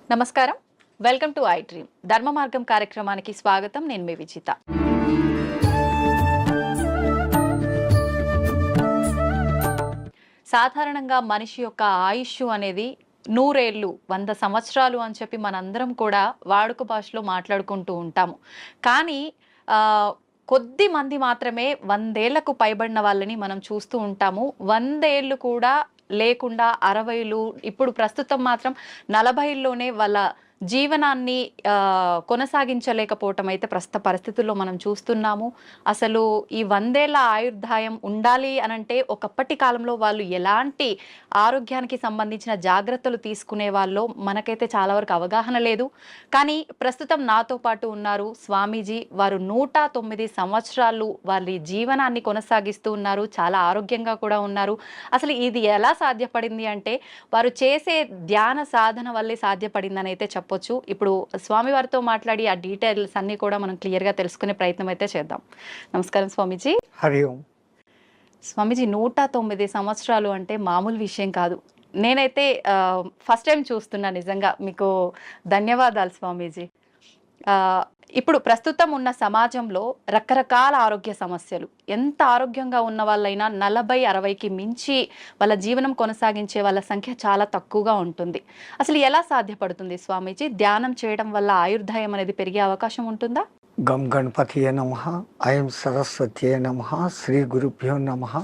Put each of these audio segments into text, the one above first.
నమస్కారం. Welcome to I dream. ధర్మ మార్గం కార్యక్రమానికి స్వాగతం. నేను మీ విజిత. సాధారణంగా మనిషి యొక్క ఆయుష్ అనేది 100 ఏళ్ళు, 100 సంవత్సరాలు అని చెప్పి మనందరం కూడా వాడుక భాషలో మాట్లాడుకుంటూ ఉంటాము. కానీ కొద్ది మంది మాత్రమే 100 ఏళ్లకు పైబడిన వాళ్ళని మనం చూస్తూ ఉంటాము. 100 ఏళ్ళు కూడా లేకుండా 60లు, ఇప్పుడు ప్రస్తుతం మాత్రం 40లోనే వాళ్ళ జీవనాన్ని కొనసాగించలేకపోవటం అయితే ప్రస్తుత పరిస్థితుల్లో మనం చూస్తున్నాము. అసలు ఈ 100 ఏళ్ల ఆయుర్దాయం ఉండాలి అనంటే ఒకప్పటి కాలంలో వాళ్ళు ఎలాంటి ఆరోగ్యానికి సంబంధించిన జాగ్రత్తలు తీసుకునే వాళ్ళో మనకైతే చాలా వరకు అవగాహన లేదు. కానీ ప్రస్తుతం నాతో పాటు ఉన్నారు స్వామీజీ. వారు 109 సంవత్సరాలు వారి జీవనాన్ని కొనసాగిస్తూ ఉన్నారు. చాలా ఆరోగ్యంగా కూడా ఉన్నారు. అసలు ఇది ఎలా సాధ్యపడింది అంటే వారు చేసే ధ్యాన సాధన వల్లే సాధ్యపడిందని అయితే చెప్పొచ్చు. ఇప్పుడు స్వామి వారితో మాట్లాడి ఆ డీటెయిల్స్ అన్ని కూడా మనం క్లియర్ గా తెలుసుకునే ప్రయత్నం అయితే చేద్దాం. నమస్కారం స్వామీజీ. హరి ఓం. స్వామీజీ 109 సంవత్సరాలు అంటే మామూలు విషయం కాదు. నేనైతే ఫస్ట్ టైం చూస్తున్నా. నిజంగా మీకు ధన్యవాదాలు స్వామీజీ. ఇప్పుడు ప్రస్తుతం ఉన్న సమాజంలో రకరకాల ఆరోగ్య సమస్యలు, ఎంత ఆరోగ్యంగా ఉన్న వాళ్ళైనా 40-60కి మించి వాళ్ళ జీవనం కొనసాగించే వాళ్ళ సంఖ్య చాలా తక్కువగా ఉంటుంది. అసలు ఎలా సాధ్యపడుతుంది స్వామీజీ? ధ్యానం చేయడం వల్ల ఆయుర్దాయం అనేది పెరిగే అవకాశం ఉంటుందా? గం గణపతియే నమః, ఐం సరస్వతియే నమః, శ్రీ గురుభ్యో నమః.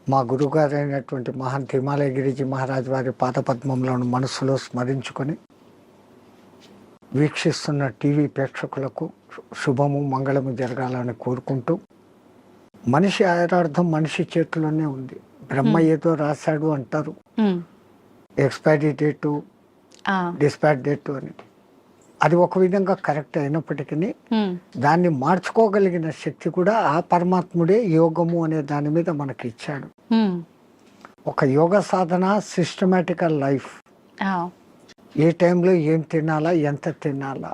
మా గురుగారైనటువంటి మహంత్ హిమాలయగిరిజీ మహారాజ్ వారి పాదపద్మంలోని మనసులో స్మరించుకొని వీక్షిస్తున్న టీవీ ప్రేక్షకులకు శుభము మంగళము జరగాలని కోరుకుంటూ, మనిషి ఆయురార్థం మనిషి చేతిలోనే ఉంది. బ్రహ్మ ఏదో రాశాడు అంటారు, ఎక్స్పైరీ డేటు, డిస్పాచ్ డేటు అని. అది ఒక విధంగా కరెక్ట్ అయినప్పటికీ దాన్ని మార్చుకోగలిగిన శక్తి కూడా ఆ పరమాత్ముడే యోగము అనే దాని మీద మనకి ఇచ్చాడు. ఒక యోగ సాధన, సిస్టమేటికల్ లైఫ్, ఏ టైంలో ఏం తినాలా, ఎంత తినాలా,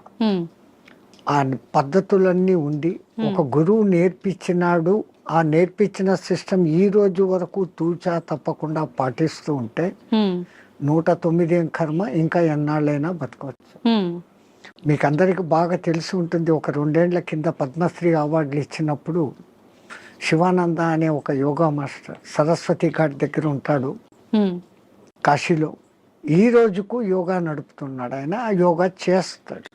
ఆ పద్ధతులన్నీ ఉండి ఒక గురువు నేర్పించినాడు. ఆ నేర్పించిన సిస్టమ్ ఈ రోజు వరకు తూచా తప్పకుండా పాటిస్తూ ఉంటే 109 ఏం కర్మ, ఇంకా ఎన్నాళ్ళైనా బతకవచ్చు. మీకు అందరికి బాగా తెలిసి ఉంటుంది, ఒక 2 ఏళ్ల కింద పద్మశ్రీ అవార్డులు ఇచ్చినప్పుడు శివానంద అనే ఒక యోగా మాస్టర్ సరస్వతి ఘాట్ దగ్గర ఉంటాడు కాశీలో. ఈ రోజుకు యోగా నడుపుతున్నాడు ఆయన. ఆ యోగా చేస్తాడు.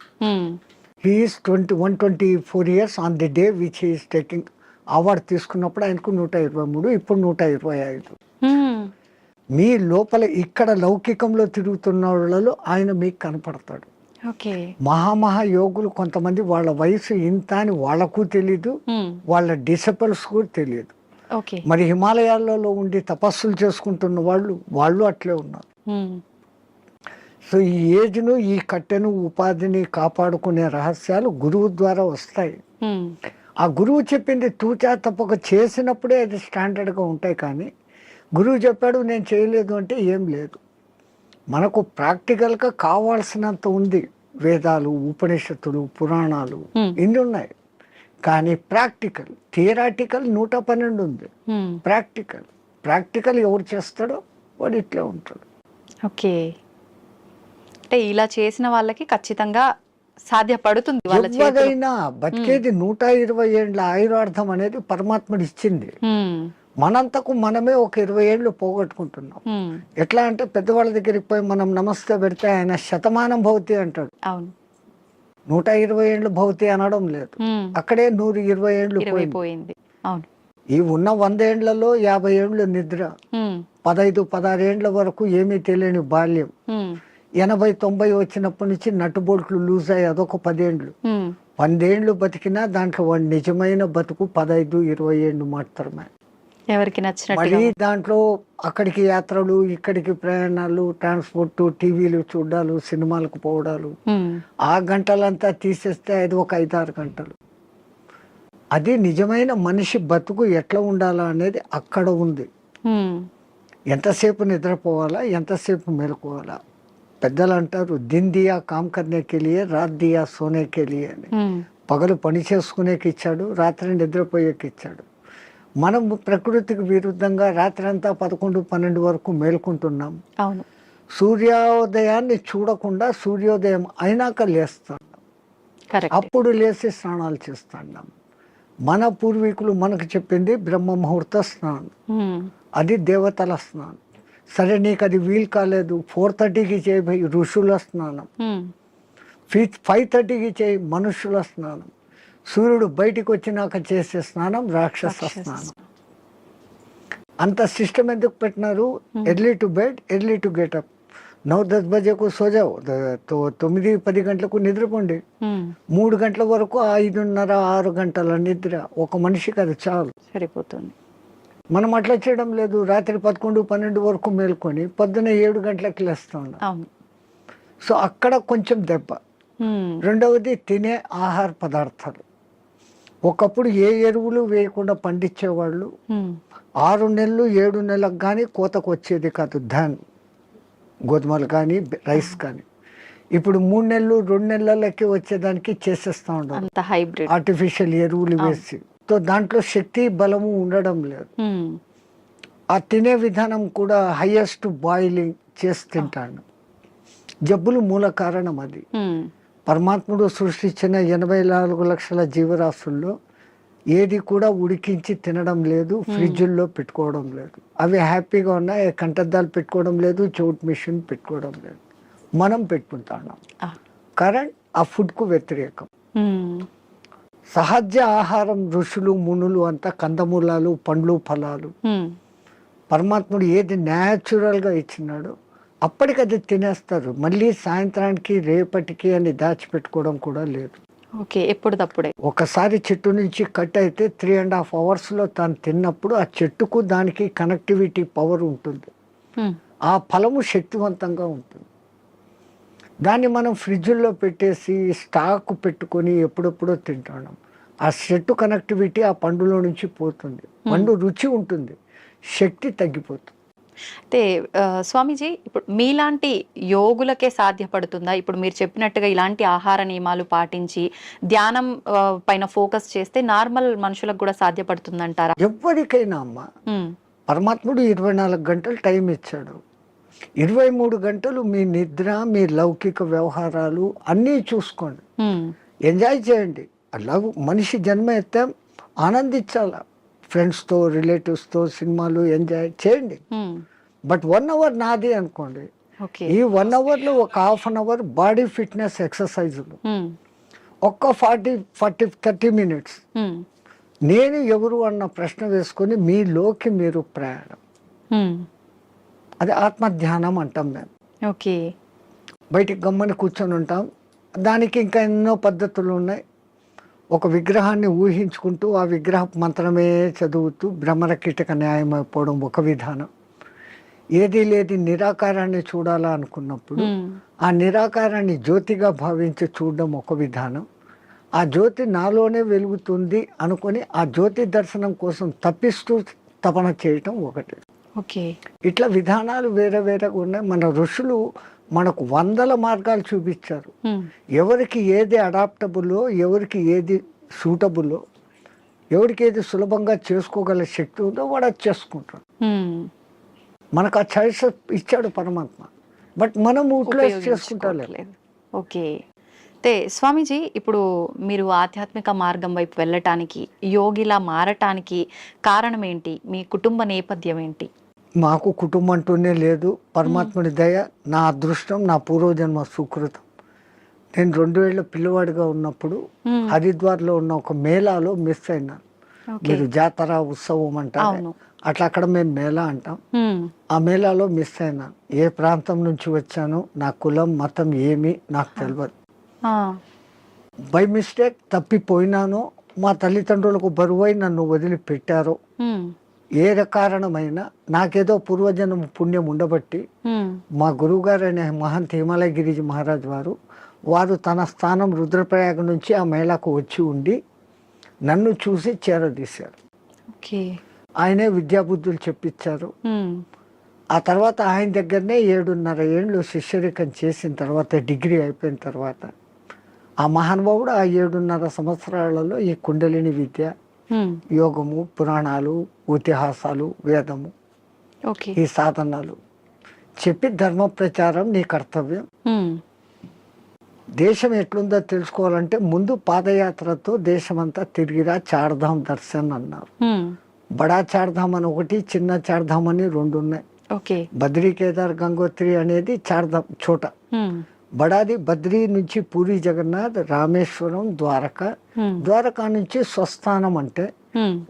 He is 124 years on the day which he is taking award. తీసుకున్నప్పుడు ఆయనకు 123, ఇప్పుడు 125. మీ లోపల ఇక్కడ లౌకికంలో తిరుగుతున్న వాళ్ళలో ఆయన మీకు కనపడతాడు. మహామహా యోగులు కొంతమంది వాళ్ళ వయసు ఇంత అని వాళ్ళకు తెలీదు, వాళ్ళ డిసిపుల్స్ కూడా తెలియదు. మరి హిమాలయాలలో ఉండి తపస్సులు చేసుకుంటున్న వాళ్ళు అట్లే ఉన్నారు. సో ఈ ఏజ్ను, ఈ కట్టెను, ఉపాధిని కాపాడుకునే రహస్యాలు గురువు ద్వారా వస్తాయి. ఆ గురువు చెప్పింది తూచా తప్పక చేసినప్పుడే అది స్టాండర్డ్గా ఉంటాయి. కానీ గురువు చెప్పాడు నేను చేయలేదు అంటే ఏం లేదు. మనకు ప్రాక్టికల్గా కావాల్సినంత ఉంది. వేదాలు, ఉపనిషత్తులు, పురాణాలు ఇన్ని ఉన్నాయి. కానీ ప్రాక్టికల్, థియరాటికల్ 112 ఉంది. ప్రాక్టికల్ ఎవరు చేస్తాడో వాడు ఇట్లా ఉంటాడు. ఓకే, అంటే ఇలా చేసిన వాళ్ళకి ఖచ్చితంగా సాధ్యపడుతుంది. ఎవరైనా బతికేది 120 ఏళ్ళ ఆయురార్థం అనేది పరమాత్ముడు ఇచ్చింది. మనంతకు మనమే ఒక 20 ఏళ్ళు పోగొట్టుకుంటున్నాం. ఎట్లా అంటే పెద్దవాళ్ళ దగ్గరికి పోయి మనం నమస్తే పెడితే ఆయన శతమానం భవతి అంటాడు. 120 ఏళ్ళు భవతి అనడం లేదు. అక్కడే 120 ఏళ్ళు పోయింది. ఈ ఉన్న 100 ఏళ్లలో 50 ఏళ్ళు నిద్ర, 15-16 ఏళ్ల వరకు ఏమీ తెలియని బాల్యం, 80-90 వచ్చినప్పటి నుంచి నట్టుబోల్ట్లు లూజ్ అయ్యి అదొక 10 ఏళ్ళు. 100 ఏళ్ళు బతికినా దాంట్లో వాడి నిజమైన బతుకు 15-20 ఏళ్ళు మాత్రమే. ఎవరికి నచ్చినట్టు మరి దాంట్లో అక్కడికి యాత్రలు, ఇక్కడికి ప్రయాణాలు, ట్రాన్స్పోర్ట్, టీవీలు చూడాలు, సినిమాలకు పోవడాలు, ఆ గంటలంతా తీసేస్తే అది ఒక 5-6 గంటలు. అది నిజమైన మనిషి బతుకు ఎట్లా ఉండాలా అనేది అక్కడ ఉంది. ఎంతసేపు నిద్రపోవాలా, ఎంతసేపు మెలుకోవాలా. పెద్దలు అంటారు దిన్ దియా కామ్ కర్నేకి లియే, రాత్ దియా సోనేకి లియే అని. పగలు పని చేసుకునేకి ఇచ్చాడు, రాత్రి నిద్రపోయేకి ఇచ్చాడు. మనం ప్రకృతికి విరుద్ధంగా రాత్రి అంతా 11-12 వరకు మేల్కుంటున్నాం. సూర్యోదయాన్ని చూడకుండా సూర్యోదయం అయినాక లేస్తాం, కరెక్ట్. అప్పుడు లేచి స్నానాలు చేస్తాం. మన పూర్వీకులు మనకు చెప్పింది బ్రహ్మ ముహూర్త స్నానం, అది దేవతల స్నానం. సరే నీకు అది వీలు కాలేదు, 4:30కి చేయి ఋషుల స్నానం, 5:30కి చేయి మనుషుల స్నానం, సూర్యుడు బయటికి వచ్చినాక చేసే స్నానం రాక్షస స్నానం. అంత సిస్టమ్ ఎందుకు పెట్టినారు? Early to bed, early to get up. 9-10 బజేకు సోజావు, 9-10 గంటలకు నిద్రపోండి, 3 గంటల వరకు 5:30-6 గంటల నిద్ర ఒక మనిషికి అది చాలు, సరిపోతుంది. మనం అట్లా చేయడం లేదు. రాత్రి 11-12 వరకు మేల్కొని పొద్దున 7 గంటలకు లేస్తా ఉన్నాం. అవును. సో అక్కడ కొంచెం దెబ్బ. రెండవది తినే ఆహార పదార్థాలు. ఒకప్పుడు ఏ ఎరువులు వేయకుండా పండించేవాళ్ళు. 6 నెలలు 7 నెలలకు కానీ కోతకు వచ్చేది కాదు ధాన్, గోధుమలు కానీ రైస్ కానీ. ఇప్పుడు 3 నెలలు 2 నెలలకి వచ్చేదానికి చేసేస్తా ఉంటారు ఆర్టిఫిషియల్ ఎరువులు వేసి. సో దాంట్లో శక్తి బలము ఉండడం లేదు. ఆ తినే విధానం కూడా హైయెస్ట్ బాయిలింగ్ చేసి తింటాను. జబ్బులు మూల కారణం అది. పరమాత్ముడు సృష్టించిన 84 లక్షల జీవరాశుల్లో ఏది కూడా ఉడికించి తినడం లేదు, ఫ్రిడ్జుల్లో పెట్టుకోవడం లేదు. అవి హ్యాపీగా ఉన్నాయి, కంటద్దాలు పెట్టుకోవడం లేదు, చౌట్ మిషన్ పెట్టుకోవడం లేదు. మనం పెట్టుకుంటున్నాం. కరెంట్ ఆ ఫుడ్కు వ్యతిరేకం. సహజ ఆహారం ఋషులు మునులు అంతా కందమూలాలు, పండ్లు, ఫలాలు. పరమాత్ముడు ఏది న్యాచురల్గా ఇచ్చినాడో అప్పటికది తినేస్తారు. మళ్ళీ సాయంత్రానికి రేపటికి అని దాచిపెట్టుకోవడం కూడా లేదు. ఓకే, ఎప్పుడు తప్పుడే. ఒకసారి చెట్టు నుంచి కట్ అయితే 3.5 అవర్స్లో తాను తిన్నప్పుడు ఆ చెట్టుకు దానికి కనెక్టివిటీ పవర్ ఉంటుంది, ఆ ఫలము శక్తివంతంగా ఉంటుంది. దాన్ని మనం ఫ్రిడ్జ్లో పెట్టేసి స్టాక్ పెట్టుకొని ఎప్పుడెప్పుడో తింటున్నాం. ఆ చెట్టు కనెక్టివిటీ ఆ పండులో నుంచి పోతుంది. పండు రుచి ఉంటుంది, శక్తి తగ్గిపోతుంది. అయితే స్వామీజీ, ఇప్పుడు మీలాంటి యోగులకే సాధ్యపడుతుందా? ఇప్పుడు మీరు చెప్పినట్టుగా ఇలాంటి ఆహార నియమాలు పాటించి ధ్యానం పైన ఫోకస్ చేస్తే నార్మల్ మనుషులకు కూడా సాధ్యపడుతుందంటారా? ఎవరికైనా అమ్మ, పరమాత్ముడు 24 గంటలు టైం ఇచ్చాడు. 23 గంటలు మీ నిద్ర, మీ లౌకిక వ్యవహారాలు అన్నీ చూసుకోండి, ఎంజాయ్ చేయండి. మనిషి జన్మ ఎత్తాం, ఆనందించాల. ఫ్రెండ్స్తో, రిలేటివ్స్తో సినిమాలు ఎంజాయ్ చేయండి. బట్ 1 అవర్ నాది అనుకోండి. ఈ 1 అవర్లో ఒక half an hour body fitness ఎక్సర్సైజులు, ఒక్క 40-30 మినిట్స్ నేను ఎవరు అన్న ప్రశ్న వేసుకొని మీలోకి మీరు ప్రయాణం. అది ఆత్మధ్యానం అంటాం మేము. ఓకే, బయటికి గమ్మని కూర్చొని ఉంటాం. దానికి ఇంకా ఎన్నో పద్ధతులు ఉన్నాయి. ఒక విగ్రహాన్ని ఊహించుకుంటూ ఆ విగ్రహ మంత్రమే చదువుతూ భ్రమర కీటక న్యాయం అయిపోవడం ఒక విధానం. ఏది లేదు నిరాకారాన్ని చూడాలా అనుకున్నప్పుడు ఆ నిరాకారాన్ని జ్యోతిగా భావించి చూడడం ఒక విధానం. ఆ జ్యోతి నాలోనే వెలుగుతుంది అనుకొని ఆ జ్యోతి దర్శనం కోసం తప్పిస్తూ తపన చేయటం ఒకటి. ఓకే, ఇట్లా విధానాలు వేరే వేరేగా ఉన్నాయి. మన ఋషులు మనకు 100 మార్గాలు చూపించారు. ఎవరికి ఏది అడాప్టబుల్లో, ఎవరికి ఏది సూటబుల్లో, ఎవరికి ఏది సులభంగా చేసుకోగల శక్తి ఉందో వాడు అది చేసుకుంటాడు. మనకు ఆ చాయిస్ ఇచ్చాడు పరమాత్మ, బట్ మనం యూటిలైజ్ చేసుకుంటలేదు. ఓకే, అయితే స్వామీజీ, ఇప్పుడు మీరు ఆధ్యాత్మిక మార్గం వైపు వెళ్ళటానికి, యోగిలా మారటానికి కారణం ఏంటి? మీ కుటుంబ నేపథ్యం ఏంటి? మాకు కుటుంబం అంటూనే లేదు. పరమాత్ముడి దయ, నా అదృష్టం, నా పూర్వజన్మ సుకృతం. నేను 2000 పిల్లవాడిగా ఉన్నప్పుడు హరిద్వార్లో ఉన్న ఒక మేళాలో మిస్ అయినాను. మీరు జాతర ఉత్సవం అంటారు, అట్లా అక్కడ మేము మేళా అంటాం. ఆ మేళాలో మిస్ అయినాను. ఏ ప్రాంతం నుంచి వచ్చానో, నా కులం మతం ఏమి నాకు తెలియదు. బై మిస్టేక్ తప్పిపోయినానో, మా తల్లిదండ్రులకు బరువై నన్ను వదిలిపెట్టారో, ఏ కారణమైనా నాకేదో పూర్వజన్మ పుణ్యం ఉండబట్టి మా గురువు గారు అనే మహంత్ హిమాలయ గిరిజీ మహారాజ్ వారు తన స్థానం రుద్రప్రయాగ నుంచి ఆ మేళాకు వచ్చి ఉండి నన్ను చూసి చేరదీశారు. ఆయనే విద్యాబుద్ధులు చెప్పించారు. ఆ తర్వాత ఆయన దగ్గరనే 7.5 ఏళ్ళు శిష్యరికం చేసిన తర్వాత, డిగ్రీ అయిపోయిన తర్వాత ఆ మహానుభావుడు ఆ 7.5 సంవత్సరాలలో ఈ కుండలిని విద్య, యోగము, పురాణాలు, ఇతిహాసాలు, వేదము, ఈ సాధనాలు చెప్పి ధర్మ ప్రచారం నీ కర్తవ్యం. దేశం ఎట్లుందో తెలుసుకోవాలంటే ముందు పాదయాత్రతో దేశమంతా తిరిగిరా, చార్ధామ్ దర్శన్ అన్నారు. బడా చార్ధామ్ అని ఒకటి, చిన్న చార్ధామ్ అని రెండు ఉన్నాయి. బద్రీ, కేదార్, గంగోత్రి అనేది చార్ధామ్ చోట. బడాది బద్రీ నుంచి పూరి జగన్నాథ్, రామేశ్వరం, ద్వారకా. ద్వారకా నుంచి స్వస్థానం అంటే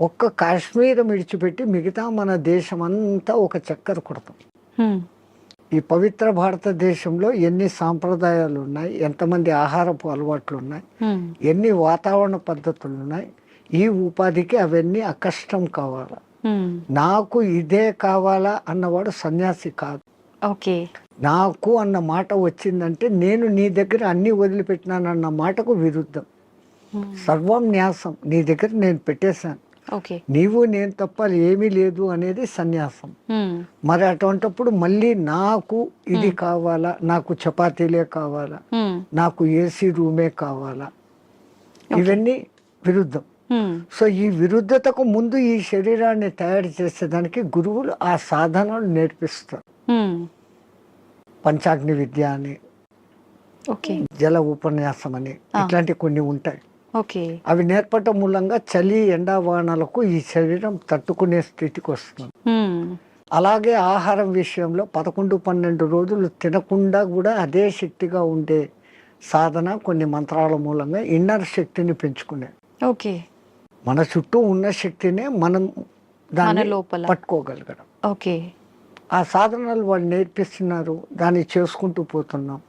ఒక్క కాశ్మీర్ విడిచిపెట్టి మిగతా మన దేశం అంతా ఒక చక్కర కొడతాం. ఈ పవిత్ర భారతదేశంలో ఎన్ని సాంప్రదాయాలు ఉన్నాయి, ఎంతమంది ఆహారపు అలవాట్లు ఉన్నాయి, ఎన్ని వాతావరణ పద్ధతులు ఉన్నాయి. ఈ ఉపాధికి అవన్నీ అకష్టం కావాలా. నాకు ఇదే కావాలా అన్నవాడు సన్యాసి కాదు. నాకు అన్న మాట వచ్చిందంటే నేను నీ దగ్గర అన్ని వదిలిపెట్టినానన్న మాటకు విరుద్ధం. సర్వం న్యాసం, నీ దగ్గర నేను పెట్టేశాను, నీవు నేను తప్ప ఏమీ లేదు అనేది సన్యాసం. మరి అటువంటిప్పుడు మళ్ళీ నాకు ఇది కావాలా, నాకు చపాతీలే కావాలా, నాకు ఏసీ రూమే కావాలా, ఇవన్నీ విరుద్ధం. సో ఈ విరుద్ధతకు ముందు ఈ శరీరాన్ని తయారు చేసేదానికి గురువులు ఆ సాధనలు నేర్పిస్తారు. పంచాగ్ని విద్య అని, జల ఉపన్యాసం అని, ఇట్లాంటి కొన్ని ఉంటాయి. అవి నేర్పటం మూలంగా చలి, ఎండావానలకు ఈ శరీరం తట్టుకునే స్థితికి వస్తుంది. అలాగే ఆహారం విషయంలో 11-12 రోజులు తినకుండా కూడా అదే శక్తిగా ఉండే సాధన కొన్ని మంత్రాల మూలంగా ఇన్నర్ శక్తిని పెంచుకునే. మన చుట్టూ ఉన్న శక్తినే మనం దాన్ని పట్టుకోగలగడం. ఆ సాధనలు వాళ్ళు నేర్పిస్తున్నారు, దాన్ని చేసుకుంటూ పోతున్నాం.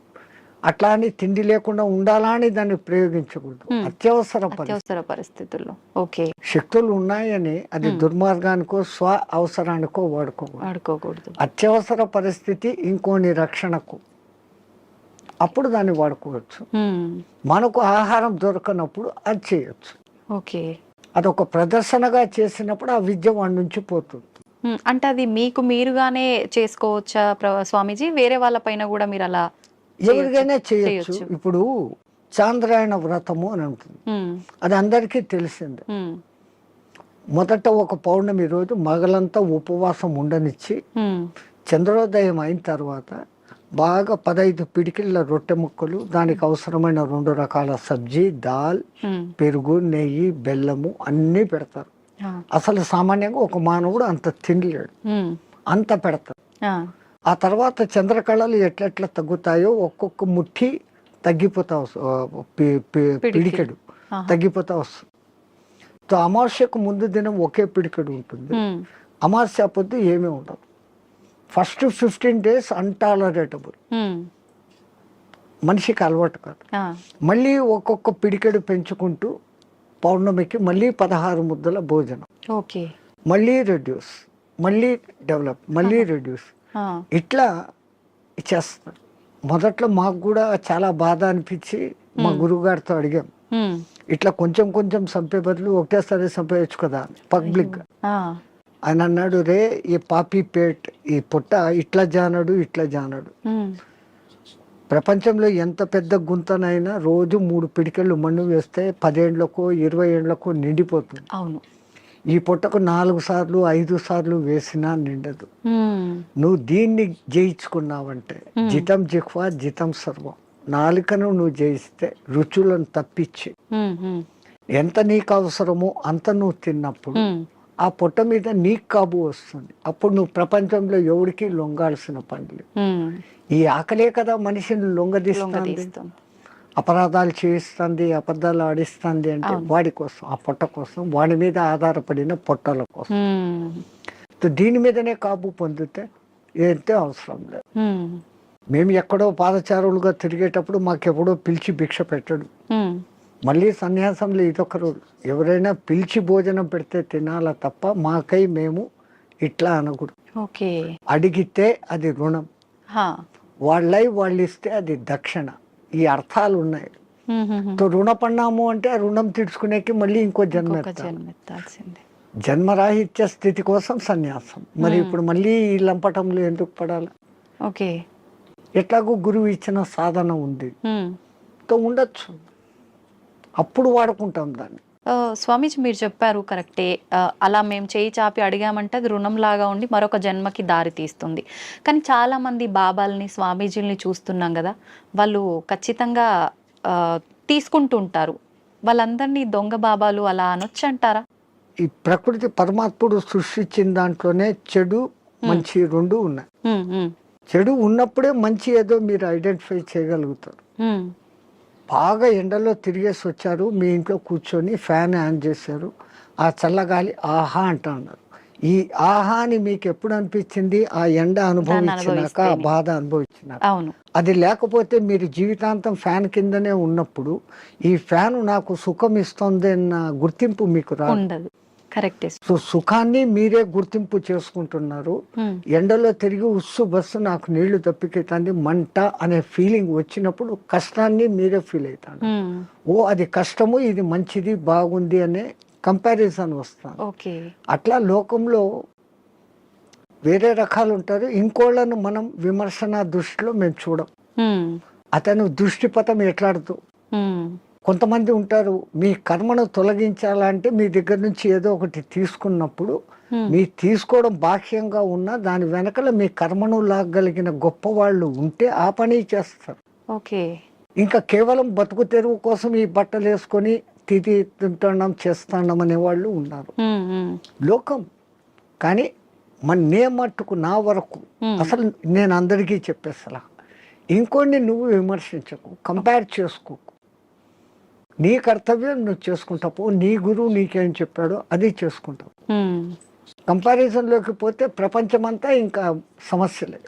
అట్లా అని తిండి లేకుండా ఉండాలా అని దాన్ని ప్రయోగించకూడదు. అత్యవసర పరిస్థితుల్లో శక్తులు ఉన్నాయని అది దుర్మార్గానికో స్వ అవసరానికో వాడుకోకూడదు. అత్యవసర పరిస్థితి ఇంకోని రక్షణకు, అప్పుడు దాన్ని వాడుకోవచ్చు. మనకు ఆహారం దొరకనప్పుడు అది చేయొచ్చు. అదొక ప్రదర్శనగా చేసినప్పుడు ఆ విద్య వాడి నుంచి పోతుంది. అంటే అది మీకు మీరుగానే చేసుకోవచ్చా స్వామీజీ? వేరే వాళ్ళ పైన కూడా మీరు అలా ఎవరికైనా చేయొచ్చు. ఇప్పుడు చాంద్రాయణ వ్రతము అని ఉంటుంది, అది అందరికీ తెలిసిందే. మొదట ఒక పౌర్ణమి రోజు మగలంతా ఉపవాసం ఉండనిచ్చి చంద్రోదయం అయిన తర్వాత బాగా 15 పిడికిళ్ళ రొట్టె ముక్కలు, దానికి అవసరమైన 2 రకాల సబ్జీ, దాల్, పెరుగు, నెయ్యి, బెల్లము అన్నీ పెడతారు. అసలు సామాన్యంగా ఒక మానవుడు అంత తినలేడు, అంత పెడతారు. ఆ తర్వాత చంద్రకళలు ఎట్లెట్లా తగ్గుతాయో ఒక్కొక్క ముఠి తగ్గిపోతా పిడికెడు తగ్గిపోతా వస్తుంది. అమావాస్యకు ముందు దినం ఒకే పిడికెడు ఉంటుంది, అమావాస్య పొద్దు ఏమీ ఉండదు. ఫస్ట్ 15 days అన్టాలరేటబుల్, మనిషికి అలవాటు కాదు. మళ్ళీ ఒక్కొక్క పిడికెడు పెంచుకుంటూ పౌర్ణమికి మళ్ళీ 16 ముద్దల భోజనం, మళ్ళీ రెడ్యూస్, మళ్ళీ డెవలప్, మళ్ళీ రెడ్యూస్, ఇట్లా చేస్తారు. మొదట్లో మాకు కూడా చాలా బాధ అనిపించి మా గురువుగారితో అడిగాం, ఇట్లా కొంచెం కొంచెం చంపే బదులు ఒకటేసారి చంపేయచ్చు కదా పబ్లిక్. ఆయన అన్నాడు, రే ఈ పాపీ పేట్, ఈ పుట్ట ఇట్లా జానడు ఇట్లా జానడు. ప్రపంచంలో ఎంత పెద్ద గుంతనైనా రోజు 3 పిడికెళ్ళు మన్ను వేస్తే 10 ఏళ్లకో 20 ఏళ్లకో నిండిపోతుంది. ఈ పుట్టకు 4 సార్లు 5 సార్లు వేసినా నిండదు. నువ్వు దీన్ని జయించుకున్నావంటే జితం జిహ్వా జితం సర్వం, నాలుకను నువ్వు జయిస్తే రుచులను తప్పించి ఎంత నీకు అవసరమో అంత నువ్వు తిన్నప్పుడు ఆ పొట్ట మీద నీకు కాబు వస్తుంది. అప్పుడు నువ్వు ప్రపంచంలో ఎవరికి లొంగాల్సిన పనులు. ఈ ఆకలే కదా మనిషిని లొంగదీస్తుంది, అపరాధాలు చేయిస్తుంది, అబద్ధాలు ఆడిస్తుంది. అంటే వాడి కోసం, ఆ పొట్ట కోసం, వాడి మీద ఆధారపడిన పొట్టల కోసం. దీని మీదనే కాబు పొందితే ఏంటే అవసరం లేదు. మేము ఎక్కడో పాదచారులుగా తిరిగేటప్పుడు మాకెప్పుడో పిలిచి భిక్ష పెట్టడు. మళ్ళీ సన్యాసంలో ఇదొక రోజు, ఎవరైనా పిలిచి భోజనం పెడితే తినాలా తప్ప మాకై మేము ఇట్లా అనకూడదు. అడిగితే అది రుణం, వాళ్ళై వాళ్ళు ఇస్తే అది దక్షిణ. ఈ అర్థాలు ఉన్నాయి. రుణపడినాము అంటే ఆ రుణం తీర్చుకునేకి మళ్ళీ ఇంకో జన్మ ఎత్తాల్సిందే. జన్మరాహిత్య స్థితి కోసం సన్యాసం. మరి ఇప్పుడు మళ్ళీ ఈ లంపటంలో ఎందుకు పడాలి? ఎట్లాగో గురువు ఇచ్చిన సాధన ఉంది, ఉండొచ్చు, అప్పుడు వాడుకుంటాం దాన్ని. స్వామీజీ మీరు చెప్పారు కరెక్టే. అలా మేము చేయి చాపి అడిగామంటే అది రుణంలాగా ఉండి మరొక జన్మకి దారి తీస్తుంది. కానీ చాలామంది బాబాల్ని, స్వామీజీల్ని చూస్తున్నాం కదా, వాళ్ళు ఖచ్చితంగా తీసుకుంటుంటారు. వాళ్ళందరినీ దొంగ బాబాలు అలా అనొచ్చంటారా? ఈ ప్రకృతి పరమాత్ముడు సృష్టించిన దాంట్లోనే చెడు మంచి రెండు ఉన్నాయి. చెడు ఉన్నప్పుడే మంచి ఏదో మీరు ఐడెంటిఫై చేయగలుగుతారు. బాగా ఎండలో తిరిగేసి వచ్చారు, మీ ఇంట్లో కూర్చొని ఫ్యాన్ ఆన్ చేశారు, ఆ చల్లగాలి ఆహా అంటున్నారు. ఈ ఆహా అని మీకు ఎప్పుడు అనిపించింది? ఆ ఎండ అనుభవించినాక, ఆ బాధ అనుభవించినాక. అది లేకపోతే మీరు జీవితాంతం ఫ్యాన్ కిందనే ఉన్నప్పుడు ఈ ఫ్యాన్ నాకు సుఖం ఇస్తుంది అన్న గుర్తింపు మీకు రాదు. కరెక్ట్. సో సుఖాన్ని మీరే గుర్తింపు చేసుకుంటున్నారు. ఎండలో తిరిగి ఉస్సు బస్సు నాకు నీళ్లు తప్పికెత్తంది మంట అనే ఫీలింగ్ వచ్చినప్పుడు కష్టాన్ని మీరే ఫీల్ అవుతారు. ఓ అది కష్టము, ఇది మంచిది, బాగుంది అనే కంపారిజన్ వస్తాను. అట్లా లోకంలో వేరే రకాలు ఉంటారు. ఇంకోళ్ళను మనం విమర్శన దృష్టిలో మేము చూడం. అతను దృష్టిపథం ఎట్లాడుతూ కొంతమంది ఉంటారు, మీ కర్మను తొలగించాలంటే మీ దగ్గర నుంచి ఏదో ఒకటి తీసుకున్నప్పుడు మీ తీసుకోవడం బాహ్యంగా ఉన్నా దాని వెనకల మీ కర్మను లాగలిగిన గొప్ప వాళ్ళు ఉంటే ఆ పని చేస్తారు. ఇంకా కేవలం బతుకు తెరువు కోసం ఈ బట్టలు వేసుకొని తింటున్నాం చేస్తున్నాం అనే వాళ్ళు ఉన్నారు లోకం. కానీ నే మట్టుకు నా వరకు అసలు నేను అందరికీ చెప్పేసలా, ఇంకోటి నువ్వు విమర్శించకు, కంపేర్ చేసుకోకు. నీ కర్తవ్యం నువ్వు చేసుకుంటావు, నీ గురువు నీకేం చెప్పాడో అది చేసుకుంటావు. కంపారిజన్లోకి పోతే ప్రపంచమంతా ఇంకా సమస్యలే.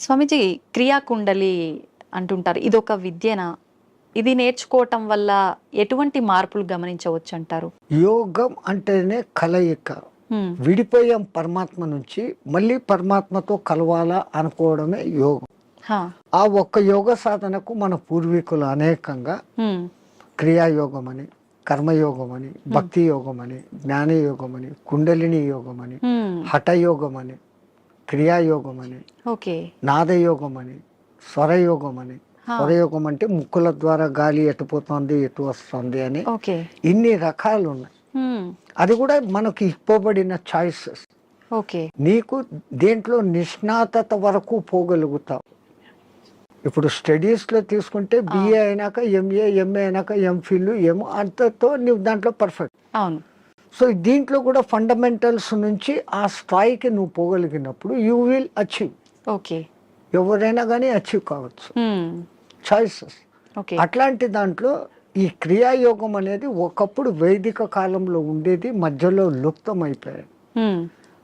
స్వామీజీ, క్రియాకుండలి అంటుంటారు, ఇది ఒక విద్యనా? ఇది నేర్చుకోవటం వల్ల ఎటువంటి మార్పులు గమనించవచ్చు అంటారు? యోగం అంటేనే కలయిక. విడిపోయాం పరమాత్మ నుంచి, మళ్ళీ పరమాత్మతో కలవాలా అనుకోవడమే యోగం. ఆ ఒక్క యోగ సాధనకు మన పూర్వీకులు అనేకంగా క్రియాయోగం అని, కర్మయోగం అని, భక్తి యోగం అని, జ్ఞానయోగం అని, కుండలిని యోగం అని, హఠయోగం అని, క్రియాయోగం అని, నాదయోగం అని, స్వరయోగం అని. స్వరయోగం అంటే ముక్కుల ద్వారా గాలి ఎటు పోతుంది ఎటు వస్తుంది అని ఇన్ని రకాలు ఉన్నాయి. అది కూడా మనకి ఇవ్వబడిన చాయిసెస్. నీకు దేంట్లో నిష్ణాతత వరకు పోగలుగుతావు. ఇప్పుడు స్టడీస్లో తీసుకుంటే బిఏ అయినాక ఎంఏ, ఎంఏ అయినాక ఎంఫిల్, అంతతో నువ్వు దాంట్లో పర్ఫెక్ట్. సో దీంట్లో కూడా ఫండమెంటల్స్ నుంచి ఆ స్థాయికి నువ్వు పోగలిగినప్పుడు యూ విల్ అచీవ్. ఎవరైనా కానీ అచీవ్ కావచ్చు. చాయిసెస్. అట్లాంటి దాంట్లో ఈ క్రియాయోగం అనేది ఒకప్పుడు వైదిక కాలంలో ఉండేది, మధ్యలో లుప్తమైపోయాయి.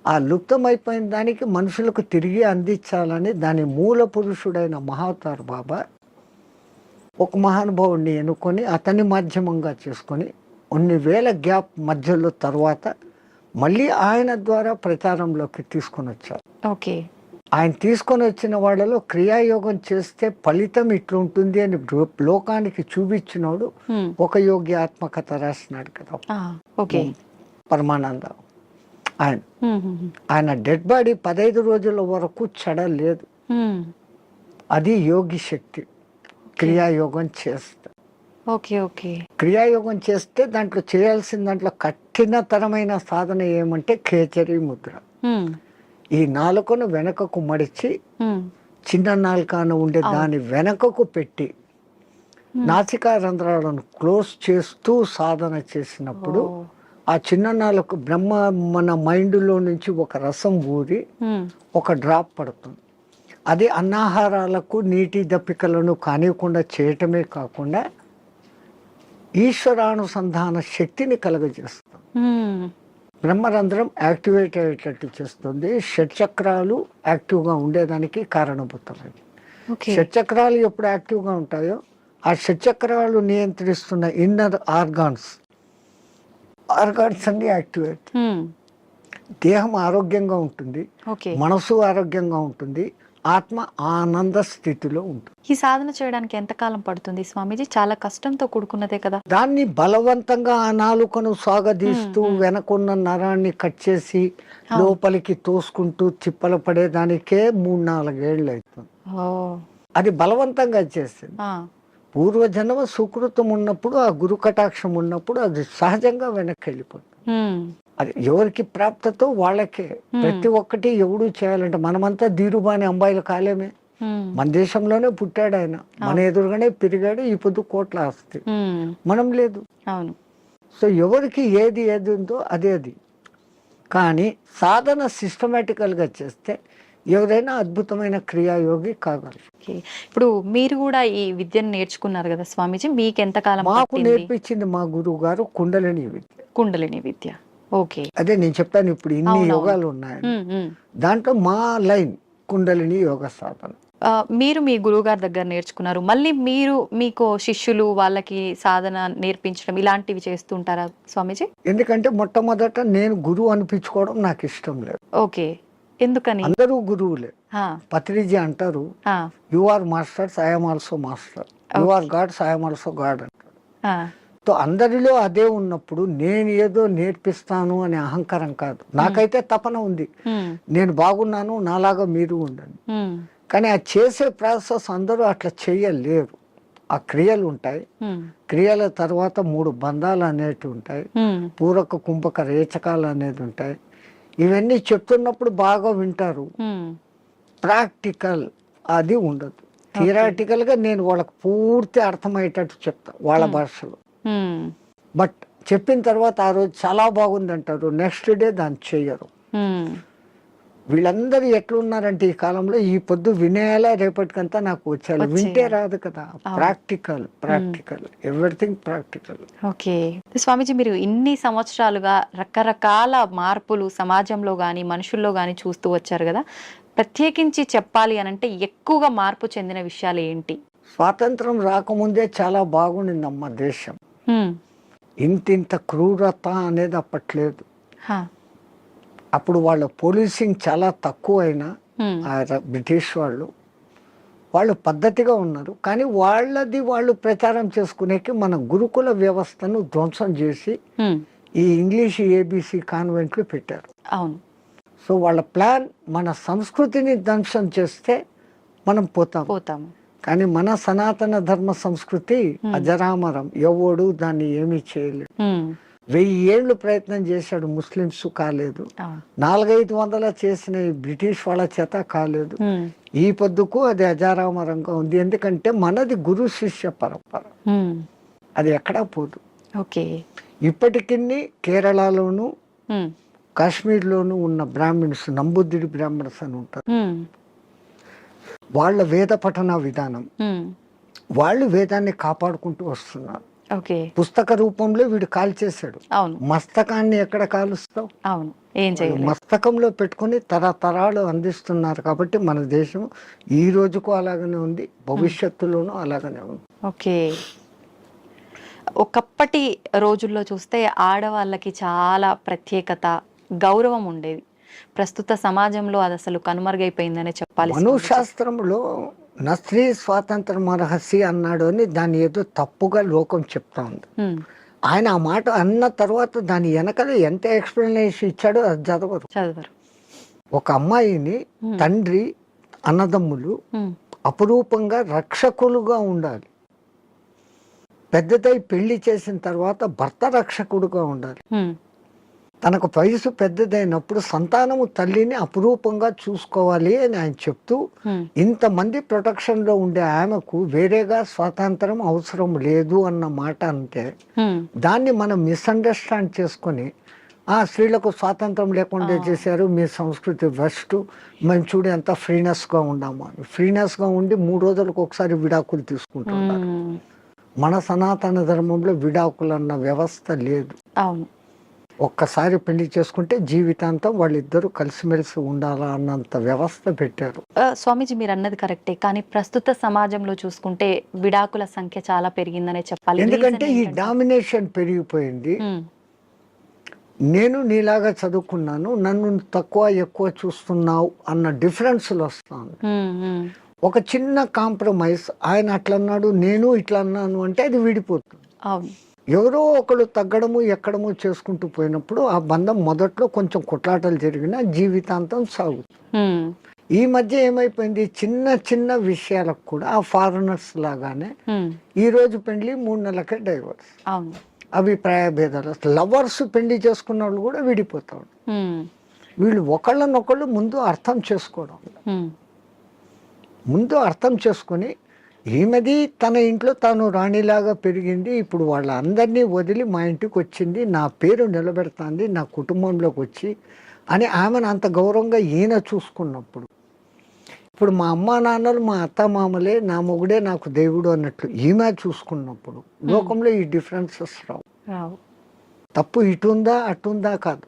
ఆ లుప్తమైపోయిన దానికి మనుషులకు తిరిగి అందించాలని దాని మూల పురుషుడైన మహావతార్ బాబా ఒక మహానుభావుడిని ఎన్నుకొని అతని మాధ్యమంగా చేసుకొని కొన్ని వేల గ్యాప్ మధ్యలో తర్వాత మళ్ళీ ఆయన ద్వారా ప్రచారంలోకి తీసుకొని వచ్చారు. ఆయన తీసుకొని వచ్చిన వాళ్ళలో క్రియాయోగం చేస్తే ఫలితం ఇట్లుంటుంది అని లోకానికి చూపించినోడు ఒక యోగి ఆత్మకథ రాసినాడు కదా పరమానంద. ఆయన డెడ్ బాడీ 15 రోజుల వరకు చెడలేదు. అది యోగి శక్తి. క్రియాయోగం చేస్తే క్రియాయోగం చేస్తే దాంట్లో చేయాల్సిన దాంట్లో కఠినతరమైన సాధన ఏమంటే ఖేచరీ ముద్ర. ఈ నాలుకను వెనకకు మడిచి చిన్న నాలుకను ఉండే దాని వెనకకు పెట్టి నాసికా రంధ్రాలను క్లోజ్ చేస్తూ సాధన చేసినప్పుడు ఆ చిన్న నాలుక బ్రహ్మ మన మైండ్లో నుంచి ఒక రసం ఊరి ఒక డ్రాప్ పడుతుంది. అది అన్నాహారాలకు నీటి దప్పికలను కానివ్వకుండా చేయటమే కాకుండా ఈశ్వరానుసంధాన శక్తిని కలుగజేస్తుంది. బ్రహ్మరంధ్రం యాక్టివేట్ అయ్యేటట్టు చేస్తుంది. షట్చక్రాలు యాక్టివ్గా ఉండేదానికి కారణభూతమైంది. షట్చక్రాలు ఎప్పుడు యాక్టివ్గా ఉంటాయో ఆ షట్చక్రాలు నియంత్రిస్తున్న ఇన్నర్ ఆర్గాన్స్ అన్ని యాక్టివేట్. దేహం ఆరోగ్యంగా ఉంటుంది, మనసు ఆరోగ్యంగా ఉంటుంది, ఆత్మ ఆనంద స్థితిలో ఉంటుంది. ఈ సాధన చేయడానికి ఎంత కాలం పడుతుంది స్వామీజీ? చాలా కష్టంతో కూడుకున్నదే కదా. దాన్ని బలవంతంగా ఆ నాలుకను సాగదీస్తూ వెనకున్న నరాన్ని కట్ చేసి లోపలికి తోసుకుంటూ తిప్పలు పడేదానికే 3-4 ఏళ్ళు అవుతుంది. అది బలవంతంగా చేసింది. పూర్వజన్మ సుకృతం ఉన్నప్పుడు, ఆ గురు కటాక్షం ఉన్నప్పుడు అది సహజంగా వెనక్కి వెళ్ళిపోతుంది. ఉమ్, అది ఎవరికి ప్రాప్తతో వాళ్ళకే. ప్రతి ఒక్కటి ఎవడు చేయాలంటే మనమంతా ధీరుబాని అంబాయిలు కాలేమే. ఉమ్, మన దేశంలోనే పుట్టాడు ఆయన, మన ఎదురుగానే పెరిగాడు, ఈ పొద్దు కోట్ల ఆస్తి. ఉమ్, మనం లేదు. అవును. సో ఎవరికి ఏది ఏది ఉందో అదే అది. కానీ సాధన సిస్టమేటికల్గా చేస్తే ఎవరైనా అద్భుతమైన క్రియాయోగి కాగలరు. ఓకే. ఇప్పుడు మీరు కూడా ఈ విద్యను నేర్చుకున్నారు కదా స్వామీజీ, మీకు ఎంత కాలం మాకు పట్టింది? నేర్పించింది మా గురువు గారు కుండలిని విద్య. కుండలిని విద్య. ఓకే. అదే నేను చెప్పాను ఇప్పుడు ఇన్ని అవునవును. యోగాలు ఉన్నాయని. ఉమ్, ఉమ్. దాంట్లో మా లైన్ కుండలిని యోగ సాధన. మీరు మీ గురువుగారి దగ్గర నేర్చుకున్నారు, మళ్ళీ మీరు మీకు శిష్యులు వాళ్ళకి సాధన నేర్పించడం ఇలాంటివి చేస్తుంటారా స్వామీజీ? ఎందుకంటే మొట్టమొదట నేను గురువు అనిపించుకోవడం నాకు ఇష్టం లేదు. ఓకే. ఎందుకని? అందరూ గురువులే. ఆ, పత్రిజీ అంటారు, ఆ, you are masters, I'm also master. You are gods, I'm also god అంటారు. ఆ, సో అందరిలో అదే ఉన్నప్పుడు నేను ఏదో నేర్పిస్తాను అనే అహంకారం కాదు. నాకైతే తపన ఉంది, ఉమ్, నేను బాగున్నాను, నాలాగా మీరు ఉండండి. ఉమ్, కానీ ఆ చేసే ప్రాసెస్ అందరూ అట్లా చేయలేరు. ఆ క్రియలు ఉంటాయి, ఉమ్, క్రియల తర్వాత 3 బంధాలు అనేటివి ఉంటాయి, ఉమ్, పూరక కుంభక రేచకాలు అనేది ఉంటాయి. ఇవన్నీ చెప్తున్నప్పుడు బాగా వింటారు, ఉమ్, ప్రాక్టికల్ అది ఉండదు. థియరాటికల్గా నేను వాళ్ళకి పూర్తి అర్థమయ్యేటట్టు చెప్తా వాళ్ళ భాషలో. ఉమ్, బట్ చెప్పిన తర్వాత ఆ రోజు చాలా బాగుంది అంటారు, నెక్స్ట్ డే దాన్ని చెయ్యరు. ఉమ్, వీళ్ళందరూ ఎట్లున్నారంటే ఈ కాలంలో ఈ పొద్దు వినేలా రేపటికంతా నాకు వచ్చారు. వింటే రాదు కదా. Practical, practical, everything practical. Okay. Swamiji, మీరు ఇన్ని సంవత్సరాలుగా రకరకాల మార్పులు సమాజంలో కానీ మనుషుల్లో కానీ చూస్తూ వచ్చారు కదా, ప్రత్యేకించి చెప్పాలి అని అంటే ఎక్కువగా మార్పు చెందిన విషయాలు ఏంటి? స్వాతంత్రం రాకముందే చాలా బాగుండిందమ్మ దేశం. ఉమ్, ఇంతింత క్రూరత అనేది అప్పట్లేదు. హా, అప్పుడు వాళ్ళ పోలీసింగ్ చాలా తక్కువ అయినా ఉమ్, బ్రిటిష్ వాళ్ళు పద్ధతిగా ఉన్నారు. కానీ వాళ్ళది వాళ్ళు ప్రచారం చేసుకునేకి మన గురుకుల వ్యవస్థను ధ్వంసం చేసి ఉమ్, ఈ ఇంగ్లీష్ ఏబిసి కాన్వెంట్లు పెట్టారు. అవును. సో వాళ్ళ ప్లాన్ మన సంస్కృతిని ధ్వంసం చేస్తే మనం పోతాము. కానీ మన సనాతన ధర్మ సంస్కృతి అజరామరం, ఎవడు దాన్ని ఏమీ చేయలేదు. ఉమ్, 1000 ఏళ్ళు ప్రయత్నం చేశాడు, ముస్లిమ్స్ కాలేదు. అవును. 400-500 చేసిన ఈ బ్రిటిష్ వాళ్ళ చేత కాలేదు. ఉమ్, ఈ పొద్దుకు అది అజారామరంగా ఉంది. ఎందుకంటే మనది గురు శిష్య పరంపర, ఉమ్, అది ఎక్కడా పోదు. ఓకే. ఇప్పటికీ కేరళలోను ఉమ్, కాశ్మీర్లోను ఉన్న బ్రాహ్మిన్స్, నంబుద్ధిడి బ్రాహ్మణ్స్ అని ఉంటారు. ఉమ్, వాళ్ళ వేద పఠన విధానం, ఉమ్, వాళ్ళు వేదాన్ని కాపాడుకుంటూ వస్తున్నారు. ఓకే. పుస్తక రూపంలో వీడు కాల్చేశాడు. అవును, మస్తకాన్ని ఎక్కడ కాలుస్తావు? అవును, ఏం చేయలేదు. మస్తకంలో పెట్టుకుని తరతరాలు అందిస్తున్నారు. కాబట్టి మన దేశం ఈ రోజుకు అలాగనే ఉంది, భవిష్యత్తులోనూ అలాగనే ఉంది. ఓకే. ఒకప్పటి రోజుల్లో చూస్తే ఆడవాళ్ళకి చాలా ప్రత్యేకత, గౌరవం ఉండేది. ప్రస్తుత సమాజంలో అది అసలు కనుమరుగైపోయిందనే చెప్పాలి. మనుశాస్త్రంలో నా స్త్రీ స్వాతంత్రం రహస్య అన్నాడు అని దాన్ని ఏదో తప్పుగా లోకం చెప్తా ఉంది. ఉమ్, ఆయన ఆ మాట అన్న తర్వాత దాని వెనకాల ఎంత ఎక్స్ప్లెనేషన్ ఇచ్చాడో అది చదవరు. ఒక అమ్మాయిని తండ్రి, అన్నదమ్ములు ఉమ్, అపురూపంగా రక్షకులుగా ఉండాలి. పెద్దదై పెళ్లి చేసిన తర్వాత భర్త రక్షకుడుగా ఉండాలి. ఉమ్, తనకు వయసు పెద్దదైనప్పుడు సంతానము తల్లిని అపురూపంగా చూసుకోవాలి అని ఆయన చెప్తూ, ఉమ్, ఇంతమంది ప్రొటెక్షన్లో ఉండే ఆమెకు వేరేగా స్వాతంత్రం అవసరం లేదు అన్న మాట అంటే ఉమ్, దాన్ని మనం మిస్అండర్స్టాండ్ చేసుకొని స్త్రీలకు స్వాతంత్రం లేకుండా చేశారు, మీ సంస్కృతి వెస్ట్, మేము చూడు ఎంత ఫ్రీనెస్గా ఉన్నాము అని. ఫ్రీనెస్గా ఉండి 3 రోజులకు ఒకసారి విడాకులు తీసుకుంటున్నారు. ఉమ్, మన సనాతన ధర్మంలో విడాకులు అన్న వ్యవస్థ లేదు. అవును. ఒక్కసారి పెళ్లి చేసుకుంటే జీవితాంతం వాళ్ళిద్దరూ కలిసిమెలిసి ఉండాలా అన్నంత వ్యవస్థ పెట్టారు. స్వామీజీ, మీరు అన్నది కరెక్టే, కానీ ప్రస్తుత సమాజంలో చూసుకుంటే విడాకుల సంఖ్య చాలా పెరిగిందనే చెప్పాలి. ఎందుకంటే ఈ డామినేషన్ పెరిగిపోయింది. ఉమ్, నేను నీలాగా చదువుకున్నాను, నన్ను తక్కువ ఎక్కువ చూస్తున్నావు అన్న డిఫరెన్స్లు వస్తాను. ఉమ్, ఉమ్, ఒక చిన్న కాంప్రమైజ్, ఆయన అట్లా అన్నాడు నేను ఇట్లా అన్నాను అంటే అది విడిపోతుంది. అవును. ఎవరో ఒకరు తగ్గడము ఎక్కడము చేసుకుంటూ పోయినప్పుడు ఆ బంధం మొదట్లో కొంచెం కొట్లాటలు జరిగినా జీవితాంతం సాగుతుంది. ఉమ్, ఈ మధ్య ఏమైపోయింది, చిన్న చిన్న విషయాలకు కూడా ఆ ఫారినర్స్ లాగానే ఈ రోజు పెళ్లి 3 నెలలకే డైవర్స్. అవును. అభిప్రాయ భేదాలు, లవర్స్ పెళ్లి చేసుకున్న వాళ్ళు కూడా విడిపోతారు. వీళ్ళు ఒకళ్ళనొకళ్ళు ముందు అర్థం చేసుకోవడం, ముందు అర్థం చేసుకొని ఈమెది తన ఇంట్లో తాను రాణిలాగా పెరిగింది, ఇప్పుడు వాళ్ళందరినీ వదిలి మా ఇంటికి వచ్చింది, నా పేరు నిలబెడుతుంది నా కుటుంబంలోకి వచ్చి అని ఆమెను అంత గౌరవంగా ఈయన చూసుకున్నప్పుడు, ఇప్పుడు మా అమ్మా నాన్నలు మా అత్త మామలే, నా మొగుడే నాకు దేవుడు అన్నట్లు ఈమె చూసుకున్నప్పుడు లోకంలో ఈ డిఫరెన్సెస్ రావు. తప్పు ఇటుందా అటుందా కాదు,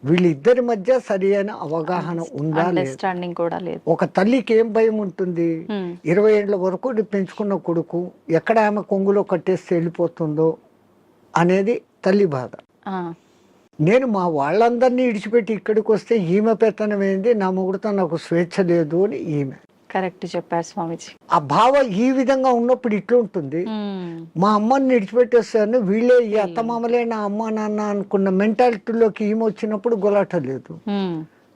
వీళ్ళిద్దరి మధ్య సరి అయిన అవగాహన ఉందా అండర్స్టాండింగ్ కూడా లేదు. ఒక తల్లికి ఏం భయం ఉంటుంది, 20 ఏళ్ల వరకు పెంచుకున్న కొడుకు ఎక్కడ ఆమె కొంగులో కట్టేస్తే వెళ్ళిపోతుందో అనేది తల్లి బాధ. నేను మా వాళ్ళందరినీ ఇడిచిపెట్టి ఇక్కడికి వస్తే ఈమె పెత్తనం ఏంది, నా మొగుడుతో నాకు స్వేచ్ఛ లేదు అని ఈమె. కరెక్ట్ చెప్పారు స్వామిజీ. ఆ భావ ఈ విధంగా ఉన్నప్పుడు ఇట్లా ఉంటుంది. మా అమ్మని విడిచిపెట్టేస్తాను, వీళ్ళే ఈ అత్తమామలే నా అమ్మ నాన్న అనుకున్న మెంటాలిటీలోకి ఈమె వచ్చినప్పుడు గొలాట లేదు.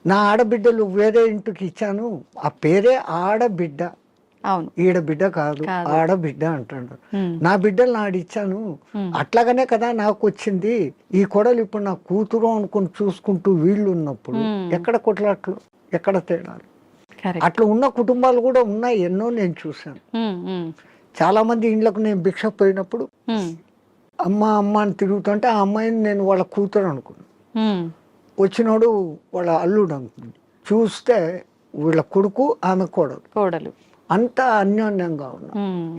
నా ఆడబిడ్డలు వేరే ఇంటికి ఇచ్చాను, ఆ పేరే ఆడబిడ్డ, అవును ఈడబిడ్డ కాదు ఆడబిడ్డ అంటాడు. నా బిడ్డలు నాడిచ్చాను, అట్లాగనే కదా నాకు వచ్చింది, ఈ కొడలు ఇప్పుడు నా కూతురు అనుకుని చూసుకుంటూ వీళ్ళు ఉన్నప్పుడు ఎక్కడ కొట్లాట్లు, ఎక్కడ తేడాలు. అట్లా ఉన్న కుటుంబాలు కూడా ఉన్నాయి, ఎన్నో నేను చూశాను. చాలా మంది ఇండ్లకు నేను భిక్ష పోయినప్పుడు అమ్మ అమ్మ అని తిరుగుతుంటే ఆ అమ్మాయిని నేను వాళ్ళ కూతురు అనుకున్నాను, వచ్చినోడు వాళ్ళ అల్లుడు అనుకున్నాను, చూస్తే వీళ్ళ కొడుకు ఆమె కోడలు, అంత అన్యోన్యంగా ఉన్నా,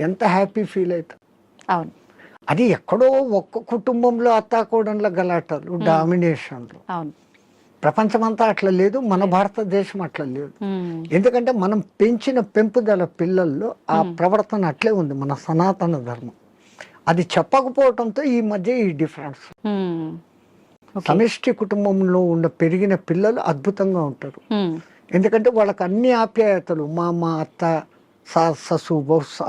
ఎంత హ్యాపీ ఫీల్ అవుతా. అవును, అది ఎక్కడో ఒక్క కుటుంబంలో అత్తాకోడన్ల గలాటాలు, డామినేషన్లు. అవును, ప్రపంచమంతా అట్లా లేదు, మన భారతదేశం అట్లా లేదు. ఎందుకంటే మనం పెంచిన పెంపుదల పిల్లల్లో ఆ ప్రవర్తన అట్లే ఉంది, మన సనాతన ధర్మం. అది చెప్పకపోవడంతో ఈ మధ్య ఈ డిఫరెన్స్. సమిష్టి కుటుంబంలో ఉన్న పెరిగిన పిల్లలు అద్భుతంగా ఉంటారు, ఎందుకంటే వాళ్ళకి అన్ని ఆప్యాయతలు, మా అత్త ససు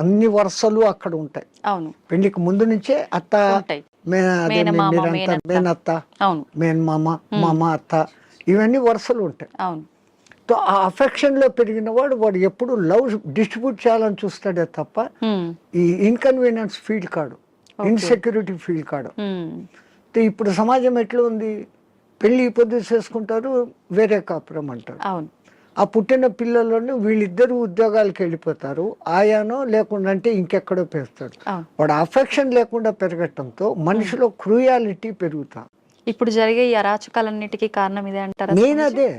అన్ని వరుసలు అక్కడ ఉంటాయి. అవును, పెళ్లికి ముందు నుంచే అత్త మేనత్త, మేనమామ, మామ, అత్త, ఇవన్నీ వరుసలు ఉంటాయి. సో ఆ అఫెక్షన్ లో పెరిగిన వాడు ఎప్పుడు లవ్ డిస్ట్రిబ్యూట్ చేయాలని చూస్తాడే తప్ప ఈ ఇన్కన్వీనియన్స్ ఫీల్ కాడు, ఇన్సెక్యూరిటీ ఫీల్ కాడు. ఇప్పుడు సమాజం ఎట్లా ఉంది, పెళ్లి పొద్దు చేసుకుంటారు, వేరే కాపురం అంటారు. ఆ పుట్టిన పిల్లలను వీళ్ళిద్దరు ఉద్యోగాలకు వెళ్ళిపోతారు, ఆయానో లేకుండా అంటే ఇంకెక్కడో పెంచుతాడు. వాడు అఫెక్షన్ లేకుండా పెరగటంతో మనిషిలో క్రూయాలిటీ పెరుగుతా. ఇప్పుడు జరిగే ఈ అరాచకాలన్నిటికీ కారణం ఇదే అంటారా? నేను అదే,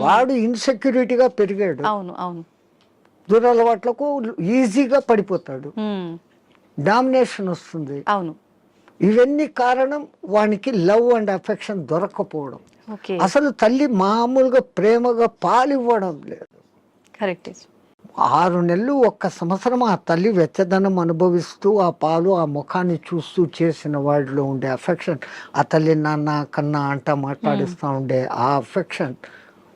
వాడు ఇన్సెక్యూరిటీగా పెరిగాడు, అవును అవును, దురలవాట్లకు ఈజీగా పడిపోతాడు, డామినేషన్ వస్తుంది. అవును, ఇవన్నీ కారణం వానికి లవ్ అండ్ అఫెక్షన్ దొరకపోవడం. అసలు తల్లి మామూలుగా ప్రేమగా పాలు ఇవ్వడం లేదు. 6 నెలలు 1 సంవత్సరం ఆ తల్లి వెచ్చదనం అనుభవిస్తూ ఆ పాలు ఆ ముఖాన్ని చూస్తూ చేసిన వాడిలో ఉండే అఫెక్షన్, ఆ తల్లి నాన్న కన్నా అంట మాట్లాడిస్తూ ఉండే ఆ అఫెక్షన్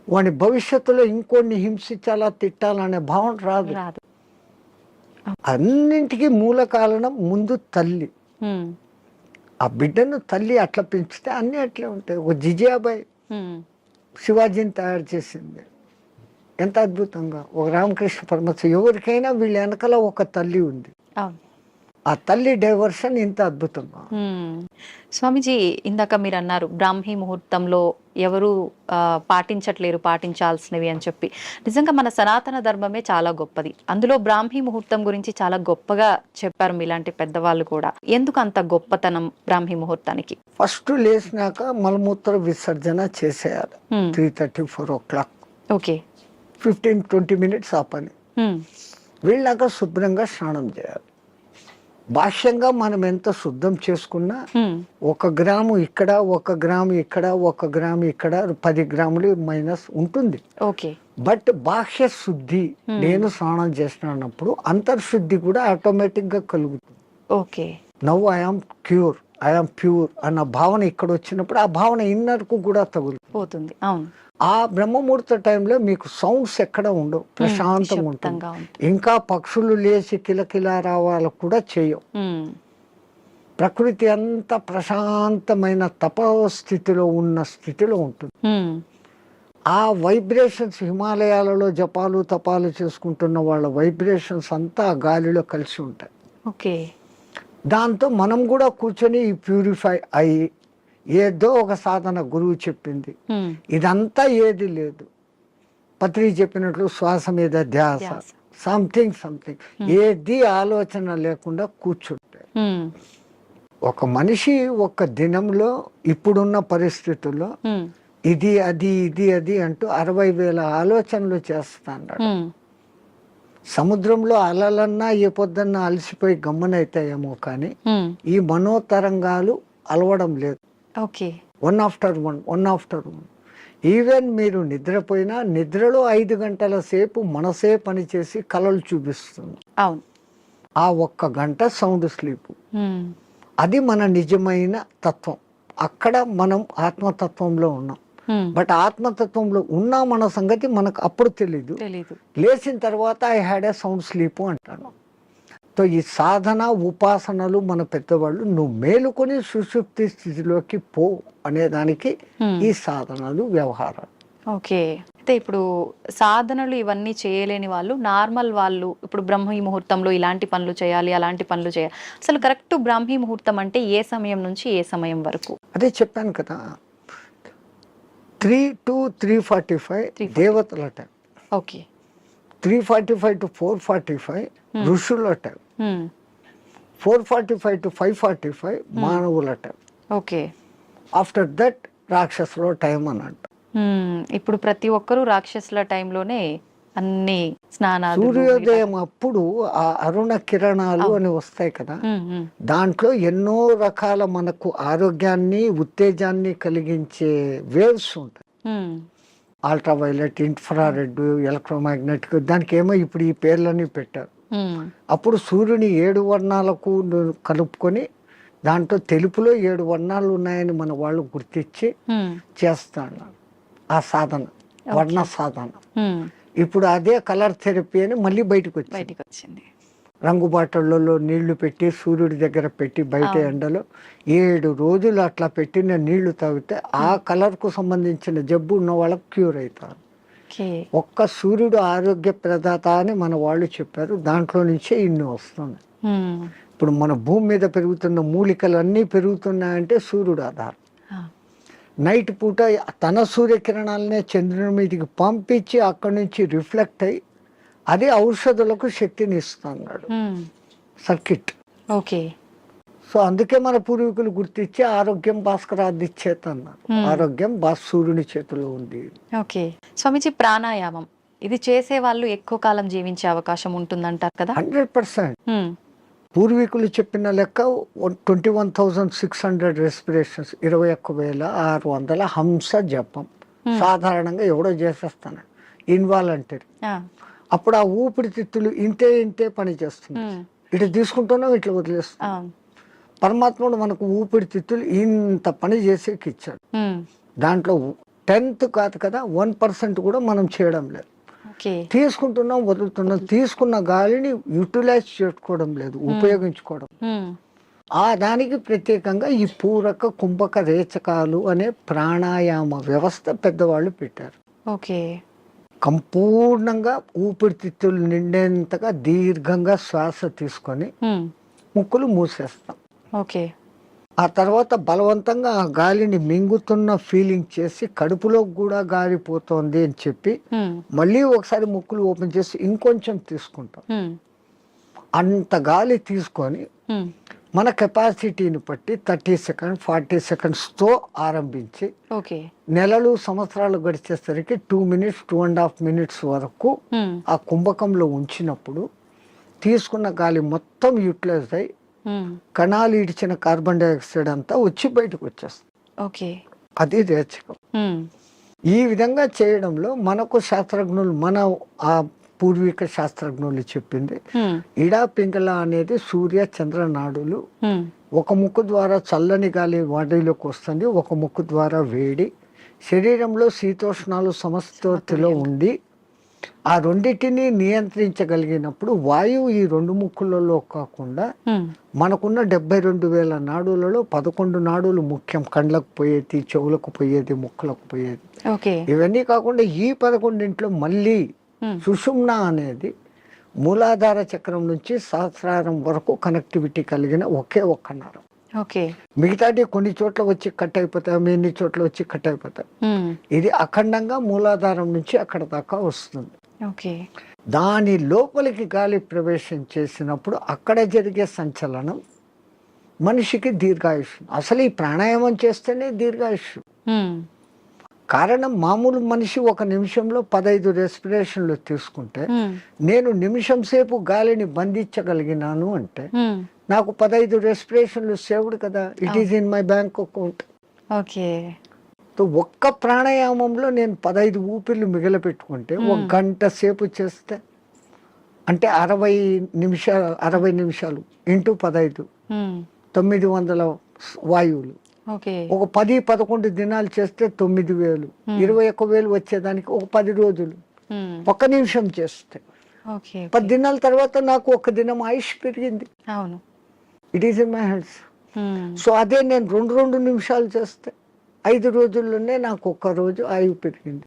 వాడి భవిష్యత్తులో ఇంకొన్ని హింసించాలా తిట్టాలనే భావన రాదు. అన్నింటికీ మూల కారణం ముందు తల్లి. ఆ బిడ్డను తల్లి అట్లా పెంచితే అన్ని అట్లే ఉంటాయి. ఒక జిజియాబాయి శివాజీని తయారు చేసింది ఎంత అద్భుతంగా, ఒక రామకృష్ణ పరమహంస, ఎవరికైనా వీళ్ళ వెనకాల ఒక తల్లి ఉంది. ఆ తల్లి డైవర్షన్ ఇంత అద్భుతంగా. స్వామిజీ, ఇందాక మీరు అన్నారు బ్రాహ్మీ ముహూర్తంలో ఎవరు పాటించట్లేరు పాటించాల్సినవి అని చెప్పి. నిజంగా మన సనాతన ధర్మమే చాలా గొప్పది, అందులో బ్రాహ్మీ ముహూర్తం గురించి చాలా గొప్పగా చెప్పారు మీలాంటి పెద్దవాళ్ళు కూడా. ఎందుకు అంత గొప్పతనం బ్రాహ్మీ ముహూర్తానికి? ఫస్ట్ లేచినాక మలమూత్ర విసర్జన చేసేయాలి 3:30-4 o'clock. ఓకే, 15-20 minutes ఆ పని. వీళ్ళాక శుభ్రంగా స్నానం చేయాలి. భాష్యంగా మనం ఎంత శుద్ధం చేసుకున్నా 1 గ్రాము ఇక్కడ, 1 గ్రాము ఇక్కడ, 1 గ్రాము ఇక్కడ, 10 గ్రాములు మైనస్ ఉంటుంది. బట్ బాహ్య శుద్ధి, నేను స్నానం చేసినప్పుడు అంతర్శుద్ధి కూడా ఆటోమేటిక్ గా కలుగుతుంది. Now I am cure, I am pure అన్న భావన ఇక్కడ వచ్చినప్పుడు ఆ భావన ఇన్నర్ కు కూడా తగులుతుంది. ఆ బ్రహ్మముహూర్త టైంలో మీకు సౌండ్స్ ఎక్కడ ఉండవు, ప్రశాంతంగా ఉంటుంది. ఇంకా పక్షులు లేచి కిలకిలా రావాలకు కూడా చేయవు. ప్రకృతి అంతా ప్రశాంతమైన తపస్థితిలో ఉన్న స్థితిలో ఉంటుంది. ఆ వైబ్రేషన్స్ హిమాలయాలలో జపాలు తపాలు చేసుకుంటున్న వాళ్ళ వైబ్రేషన్స్ అంతా ఆ గాలిలో కలిసి ఉంటాయి. ఓకే. దాంతో మనం కూడా కూర్చొని ప్యూరిఫై అయ్యి ఏదో ఒక సాధన గురువు చెప్పింది ఇదంతా ఏది లేదు. పత్రి చెప్పినట్లు శ్వాస మీద ధ్యాస, సంథింగ్ ఏది ఆలోచన లేకుండా కూర్చుంటే ఒక మనిషి ఒక దినంలో ఇప్పుడున్న పరిస్థితుల్లో ఇది అది అంటూ 60,000 ఆలోచనలు చేస్తాడు. సముద్రంలో అలలన్నా ఏ పొద్దున్నా అలసిపోయి గమ్మనైతాయేమో కానీ ఈ మనోతరంగాలు అలవడం లేదు. Okay. One after one. Even మీరు నిద్రపోయినా నిద్రలో 5 గంటల సేపు మనసే పనిచేసి కలలు చూపిస్తుంది. అవును. ఆ 1 గంట సౌండ్ స్లీప్. అది మన నిజమైన తత్వం. అక్కడ మనం ఆత్మతత్వంలో ఉన్నాం. బట్ ఆత్మతత్వంలో ఉన్న మన సంగతి మనకు అప్పుడు తెలీదు. లేచిన తర్వాత I had a sound sleep అంటాను. సో ఈ సాధన ఉపాసనలు మన పెద్దవాళ్ళు నువ్వు మేలుకొని సుషుప్తి స్థితిలోకి పో అనేదానికి ఈ సాధనలు వ్యవహారాలు. ఓకే. అయితే ఇప్పుడు సాధనలు ఇవన్నీ చేయలేని వాళ్ళు, నార్మల్ వాళ్ళు ఇప్పుడు బ్రహ్మీ ముహూర్తంలో ఇలాంటి పనులు చేయాలి, అలాంటి పనులు చేయాలి, అసలు కరెక్ట్ బ్రాహ్మీ ముహూర్తం అంటే ఏ సమయం నుంచి ఏ సమయం వరకు? అదే చెప్పాను కదా, 3 to 3:45 దేవతల టైం. ఓకే. 3:45 to 4:45 ఋషుల టైం. 4:45 to 5:45 మానవుల టైం. ఓకే. ఆఫ్టర్ దట్ రాక్షసుల టైం అన్నట్టు. ఇప్పుడు ప్రతి ఒక్కరూ రాక్షసుల టైంలోనే అన్ని స్నానాలు. సూర్యోదయం అప్పుడు ఆ అరుణ కిరణాలు అని వస్తాయి కదా, దాంట్లో ఎన్నో రకాల మనకు ఆరోగ్యాన్ని ఉత్తేజాన్ని కలిగించే వేవ్స్ ఉంటాయి. అల్ట్రావైలెట్, ఇన్ఫ్రారెడ్, ఎలక్ట్రోమాగ్నెటిక్, దానికి ఏమో ఇప్పుడు ఈ పేర్లన్నీ పెట్టారు. అప్పుడు సూర్యుని 7 వర్ణాలకు కలుపుకొని దాంట్లో తెలుపులో 7 వర్ణాలు ఉన్నాయని మన వాళ్ళు గుర్తించి చేస్తాడు ఆ సాధన, వర్ణ సాధన. ఇప్పుడు అదే కలర్ థెరపీ అని మళ్ళీ బయటకు వచ్చింది. రంగు బాటళ్లలో నీళ్లు పెట్టి సూర్యుడి దగ్గర పెట్టి బయట ఎండలో 7 రోజులు అట్లా పెట్టిన నీళ్లు తాగితే ఆ కలర్ కు సంబంధించిన జబ్బు ఉన్న వాళ్ళకి క్యూర్ అవుతారు. ఒక్క సూర్యుడు ఆరోగ్య ప్రదాత అని మన వాళ్ళు చెప్పారు. దాంట్లో నుంచే ఇన్ని వస్తున్నాయి. ఇప్పుడు మన భూమి మీద పెరుగుతున్న మూలికలు అన్నీ పెరుగుతున్నాయంటే సూర్యుడు ఆధారం. నైట్ పూట తన సూర్యకిరణాలనే చంద్రుని మీదకి పంపించి అక్కడి నుంచి రిఫ్లెక్ట్ అయ్యి అది ఔషధులకు శక్తిని ఇస్తున్నాడు సర్కిట్. ఓకే. సో అందుకే మన పూర్వీకులు గుర్తించి ఆరోగ్యం భాస్కరాది చేత అన్నారు. ఆరోగ్యం సూర్యుని చేతిలో ఉంది. ఓకే. స్వామిజీ, ప్రాణాయామం ఇది చేసే వాళ్ళు ఎక్కువ కాలం జీవించే అవకాశం ఉంటుందంటారు కదా? 100%. పూర్వీకులు చెప్పిన లెక్క 21,600 రెస్పిరేషన్స్, 21,600 హంస జపం సాధారణంగా ఎవడో చేసేస్తాను ఇన్వాలంటరీ. అప్పుడు ఆ ఊపిరితిత్తులు ఇంతే పని చేస్తుంది. ఇటు తీసుకుంటున్నాం, ఇట్లా వదిలేస్తున్నాం. పరమాత్ముడు మనకు ఊపిరితిత్తులు ఇంత పని చేసేకి ఇచ్చాడు. దాంట్లో 10th కాదు కదా, 1% కూడా మనం చేయడం లేదు. తీసుకుంటున్నాం, వదులుతున్నాం. తీసుకున్న గాలిని యూటిలైజ్ చేసుకోవడం లేదు, ఉపయోగించుకోవడం. ఆ దానికి ప్రత్యేకంగా ఈ పూరక కుంభక రేచకాలు అనే ప్రాణాయామ వ్యవస్థ పెద్దవాళ్ళు పెట్టారు. ఓకే. సంపూర్ణంగా ఊపిరితిత్తులు నిండేంతగా దీర్ఘంగా శ్వాస తీసుకొని ముక్కులు మూసేస్తాం. ఓకే. ఆ తర్వాత బలవంతంగా ఆ గాలిని మింగుతున్న ఫీలింగ్ చేసి కడుపులో కూడా గాలి పోతోంది అని చెప్పి మళ్ళీ ఒకసారి ముక్కులు ఓపెన్ చేసి ఇంకొంచెం తీసుకుంటాం. అంత గాలి తీసుకొని మన కెపాసిటీని బట్టి 30 seconds 40 secondsతో ఆరంభించి నెలలు సంవత్సరాలు గడిచేసరికి 2 minutes 2.5 minutes వరకు ఆ కుంభకంలో ఉంచినప్పుడు తీసుకున్న గాలి మొత్తం యూటిలైజ్ అయ్యి కణాలు ఇడిచిన కార్బన్ డైఆక్సైడ్ అంతా వచ్చి బయటకు వచ్చేస్తుంది. అది రేచకం. ఈ విధంగా చేయడంలో మనకు శాస్త్రజ్ఞులు, మన ఆ పూర్వీక శాస్త్రజ్ఞులు చెప్పింది ఇడా పింగళ అనేది సూర్య చంద్ర నాడులు. ఒక ముక్కు ద్వారా చల్లని గాలి బాడీలోకి వస్తుంది, ఒక ముక్కు ద్వారా వేడి. శరీరంలో శీతోష్ణాలు సమస్థితిలో ఉండి ఆ రెండింటిని నియంత్రించగలిగినప్పుడు వాయువు ఈ రెండు ముక్కులలో కాకుండా మనకున్న 72,000 నాడులలో 11 నాడులు ముఖ్యం. కండ్లకు పోయేది, చెవులకు పోయేది, ముక్కులకు పోయేది. ఓకే. ఇవన్నీ కాకుండా ఈ 11 మళ్ళీ సుషుమ్న అనేది మూలాధార చక్రం నుంచి సహస్రారం వరకు కనెక్టివిటీ కలిగిన ఒకే ఒక్క నరం. ఓకే. మిగతాది కొన్ని చోట్ల వచ్చి కట్ అయిపోతాయి, ఎన్ని చోట్ల వచ్చి కట్ అయిపోతాయి. ఇది అఖండంగా మూలాధారం నుంచి అక్కడ దాకా వస్తుంది. ఓకే. దాని లోపలికి గాలి ప్రవేశం చేసినప్పుడు అక్కడ జరిగే సంచలనం మనిషికి దీర్ఘాయుష్. అసలు ఈ ప్రాణాయామం చేస్తేనే దీర్ఘాయుష్. కారణం మామూలు మనిషి ఒక నిమిషంలో 15 రెస్పిరేషన్లు తీసుకుంటే నేను నిమిషం సేపు గాలిని బంధించగలిగినాను అంటే నాకు 15 రెస్పిరేషన్లు సేవ్డ్ కదా. It is in my bank account. Okay. ఒక్క ప్రాణాయామంలో నేను 15 ఊపిర్లు మిగిలిపెట్టుకుంటే 1 గంట సేపు చేస్తే అంటే 60 నిమిషాలు ఇంటూ 15 900 వాయువులు. ఒక 10-11 దినాలు చేస్తే 9,000 21,000 వచ్చేదానికి ఒక 10 రోజులు 1 నిమిషం చేస్తే 10 దినాల తర్వాత నాకు 1 దినం ఆయుష్ పెరిగింది. అవును. It is in my hands. So అదే నేను 2 నిమిషాలు చేస్తే 5 రోజుల్లోనే నాకు 1 రోజు ఆయువు పెరిగింది.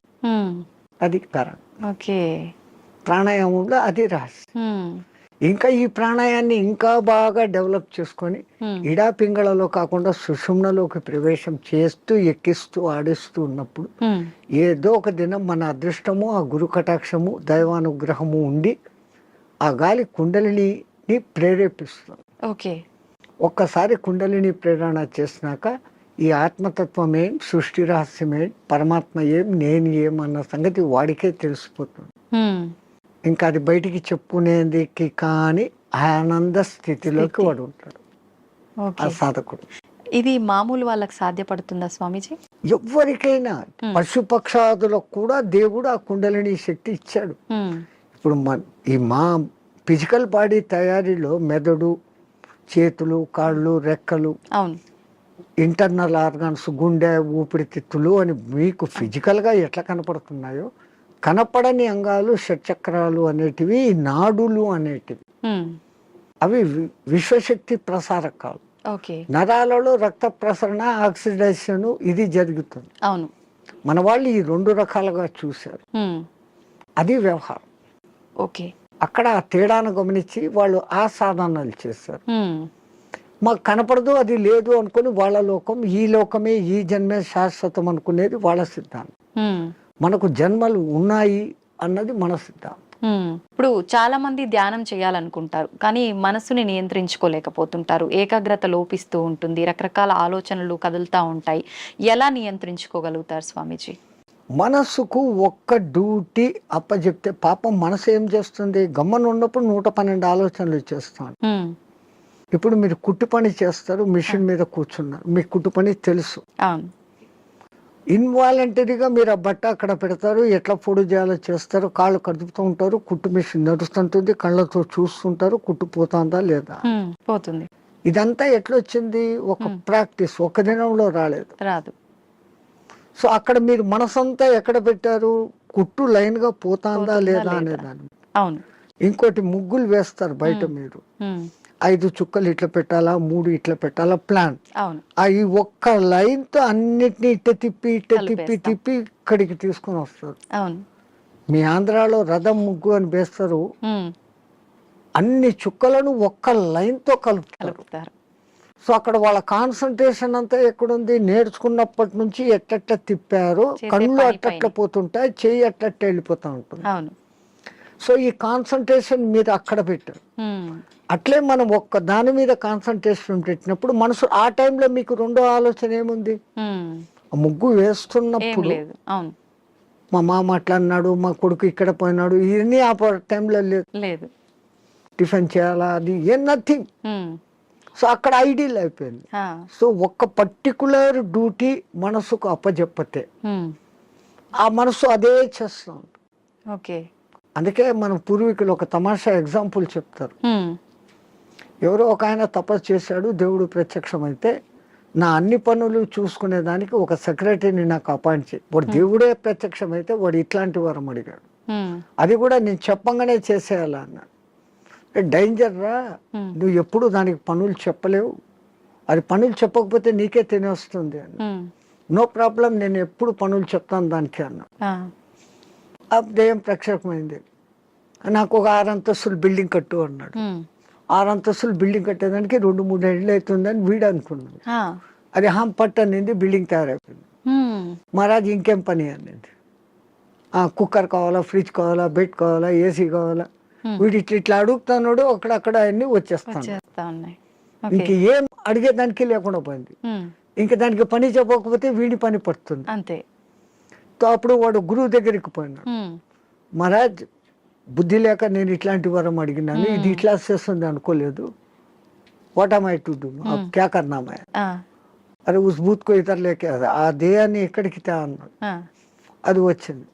అది కారణం. ఓకే. ప్రాణాయామంలో అది రహస్యం. ఇంకా ఈ ప్రాణాయాన్ని ఇంకా బాగా డెవలప్ చేసుకొని ఇడా పింగళలో కాకుండా సుషుమ్నలోకి ప్రవేశం చేస్తూ ఎక్కిస్తూ ఆడిస్తూ ఉన్నప్పుడు ఏదో ఒక దినం మన అదృష్టము, ఆ గురు కటాక్షము, దైవానుగ్రహము ఉండి ఆ గాలి కుండలిని ప్రేరేపిస్తుంది. ఓకే. ఒక్కసారి కుండలిని ప్రేరణ చేసినాక ఈ ఆత్మతత్వం ఏం, సృష్టి రహస్యం ఏం, పరమాత్మ ఏం, నేను ఏం అన్న సంగతి వాడికే తెలిసిపోతుంది. ఇంకా అది బయటికి చెప్పుకునేందుకు కానీ ఆనంద స్థితిలోకి వాడు ఉంటాడు ఆ సాధకుడు. ఇది మామూలు వాళ్ళకి సాధ్యపడుతుందా స్వామీజీ? ఎవరికైనా పశుపక్షాదులకు కూడా దేవుడు ఆ కుండలిని శక్తి ఇచ్చాడు. ఇప్పుడు మా ఫిజికల్ బాడీ తయారీలో మెదడు, చేతులు, కాళ్ళు, రెక్కలు, ఇంటర్నల్ ఆర్గాన్స్, గుండె, ఊపిరితిత్తులు అని మీకు ఫిజికల్గా ఎట్లా కనపడుతున్నాయో కనపడని అంగాలు షట్చక్రాలు అనేటివి, నాడులు అనేటివి అవి విశ్వశక్తి ప్రసారకాలు. నరాలలో రక్త ప్రసరణ, ఆక్సిడేషన్ ఇది జరుగుతుంది. అవును. మన వాళ్ళు ఈ 2 రకాలుగా చూశారు. అది వ్యవహారం. ఓకే. అక్కడ ఆ తేడాను గమనించి వాళ్ళు ఆ సాధనాలు చేశారు. మాకు కనపడదు, అది లేదు అనుకుని వాళ్ళ లోకం, ఈ లోకమే, ఈ జన్మే శాశ్వతం అనుకునేది వాళ్ళ సిద్ధాంతం. మనకు జన్మలు ఉన్నాయి అన్నది మన సిద్ధాంతం. ఇప్పుడు చాలా మంది ధ్యానం చేయాలనుకుంటారు కానీ మనసుని నియంత్రించుకోలేకపోతుంటారు. ఏకాగ్రత లోపిస్తూ ఉంటుంది, రకరకాల ఆలోచనలు కదులుతూ ఉంటాయి. ఎలా నియంత్రించుకోగలుగుతారు స్వామీజీ? మనసుకు ఒక్క డ్యూటీ అప్పచెప్తే పాపం మనసు ఏం చేస్తుంది? గమ్మన ఉన్నప్పుడు 112 ఆలోచనలు చేస్తాను. ఇప్పుడు మీరు కుట్టు పని చేస్తారు, మిషన్ మీద కూర్చున్నారు, మీకు కుట్టు పని తెలుసు. ఇన్వాలంటరీగా మీరు ఆ బట్ట అక్కడ పెడతారు, ఎట్లా పొడి చేయాలో చేస్తారు, కాళ్ళు కదుపుతూ ఉంటారు, కుట్టు మిషన్ నడుస్తుంటుంది, కళ్ళతో చూస్తుంటారు, కుట్టు పోతుందా లేదా పోతుంది. ఇదంతా ఎట్లా వచ్చింది? ఒక ప్రాక్టీస్, ఒక దినంలో రాదు. సో అక్కడ మీరు మనసంతా ఎక్కడ పెట్టారు? కుట్టు లైన్ గా పోతుందా లేదా అనేదాన్ని. ఇంకోటి ముగ్గులు వేస్తారు బయట, మీరు 5 చుక్కలు ఇట్లా పెట్టాలా, 3 ఇట్లా పెట్టాలా ప్లాన్. ఈ ఒక్క లైన్ తో అన్నిటినీ ఇట్ట తిప్పి ఇక్కడికి తీసుకుని వస్తారు. మీ ఆంధ్రాలో రథం ముగ్గు అని వేస్తారు, అన్ని చుక్కలను ఒక్క లైన్ తో కలుపుతారు. సో అక్కడ వాళ్ళ కాన్సన్ట్రేషన్ అంతా ఎక్కడుంది? నేర్చుకున్నప్పటి నుంచి ఎట్ట తిప్పారు, కళ్ళు అట్ట పోతుంటాయి, చెయ్యి అట్ట వెళ్ళిపోతా ఉంటుంది. సో ఈ కాన్సన్ట్రేషన్ మీరు అక్కడ పెట్టారు. అట్లే మనం ఒక్క దాని మీద కాన్సన్ట్రేషన్ పెట్టినప్పుడు మనసు ఆ టైంలో మీకు రెండో ఆలోచన ఏముంది? ముగ్గు వేస్తున్నప్పుడు మా మామ అట్లా అన్నాడు, మా కొడుకు ఇక్కడ పోయినాడు, ఇవన్నీ ఆ టైంలో లేదు. టిఫిన్ చేయాలా, అది ఏం నథింగ్. సో అక్కడ ఐడియల్ అయిపోయింది. సో ఒక్క పర్టికులర్ డ్యూటీ మనసుకు అప్పచెప్పతే ఆ మనసు అదే చేస్తూ ఉంటుంది. అందుకే మన పూర్వీకులు ఒక తమాషా ఎగ్జాంపుల్ చెప్తారు. ఎవరో ఒక ఆయన తపస్సు చేశాడు, దేవుడు ప్రత్యక్షమైతే నా అన్ని పనులు చూసుకునేదానికి ఒక సెక్రటరీని నాకు అపాయింట్ చేయి. వాడు దేవుడే ప్రత్యక్షమైతే వాడు ఇట్లాంటి వరం అడిగాడు. అది కూడా నేను చెప్పంగానే చేసేయాలా అన్నాడు. డేంజర్ రా, నువ్వు ఎప్పుడు దానికి పనులు చెప్పలేవు, అది పనులు చెప్పకపోతే నీకే తినేస్తుంది అని. నో ప్రాబ్లం, నేను ఎప్పుడు పనులు చెప్తాను దానికి అన్నా. ఆ దెయ్యం ప్రక్షేపమైంది. నాకు ఒక 6 అంతస్తులు బిల్డింగ్ కట్టు అన్నాడు. 6 అంతస్తులు బిల్డింగ్ కట్టేదానికి 2-3 ఏళ్ళు అవుతుందని వీడు అనుకున్నాడు. అది పట్టు అనింది, బిల్డింగ్ తయారైపోయింది. మహారాజ్ ఇంకేం పని అనింది. కుక్కర్ కావాలా, ఫ్రిడ్జ్ కావాలా, బెడ్ కావాలా, ఏసీ కావాలా, వీడు ఇట్లా అడుగుతున్నాడు. అక్కడక్కడ అన్ని వచ్చేస్తాను. ఇంక ఏం అడిగేదానికి లేకుండా పోయింది. ఇంకా దానికి పని చెప్పకపోతే వీడి పని పడుతుంది అంతే. అప్పుడు వాడు గురువు దగ్గరికి పోయినాడు. మహారాజ్, బుద్ధి లేక నేను ఇట్లాంటి వరం అడిగినాను, ఇది ఇట్లా చేస్తుంది అనుకోలేదు. What am I to do, క్యా కర్నా మై? అరే ఉస్ భూత్ కో ఇతర్ లేకే, ఆ దేయాన్ని ఎక్కడికి తా అన్నాడు. అది వచ్చింది.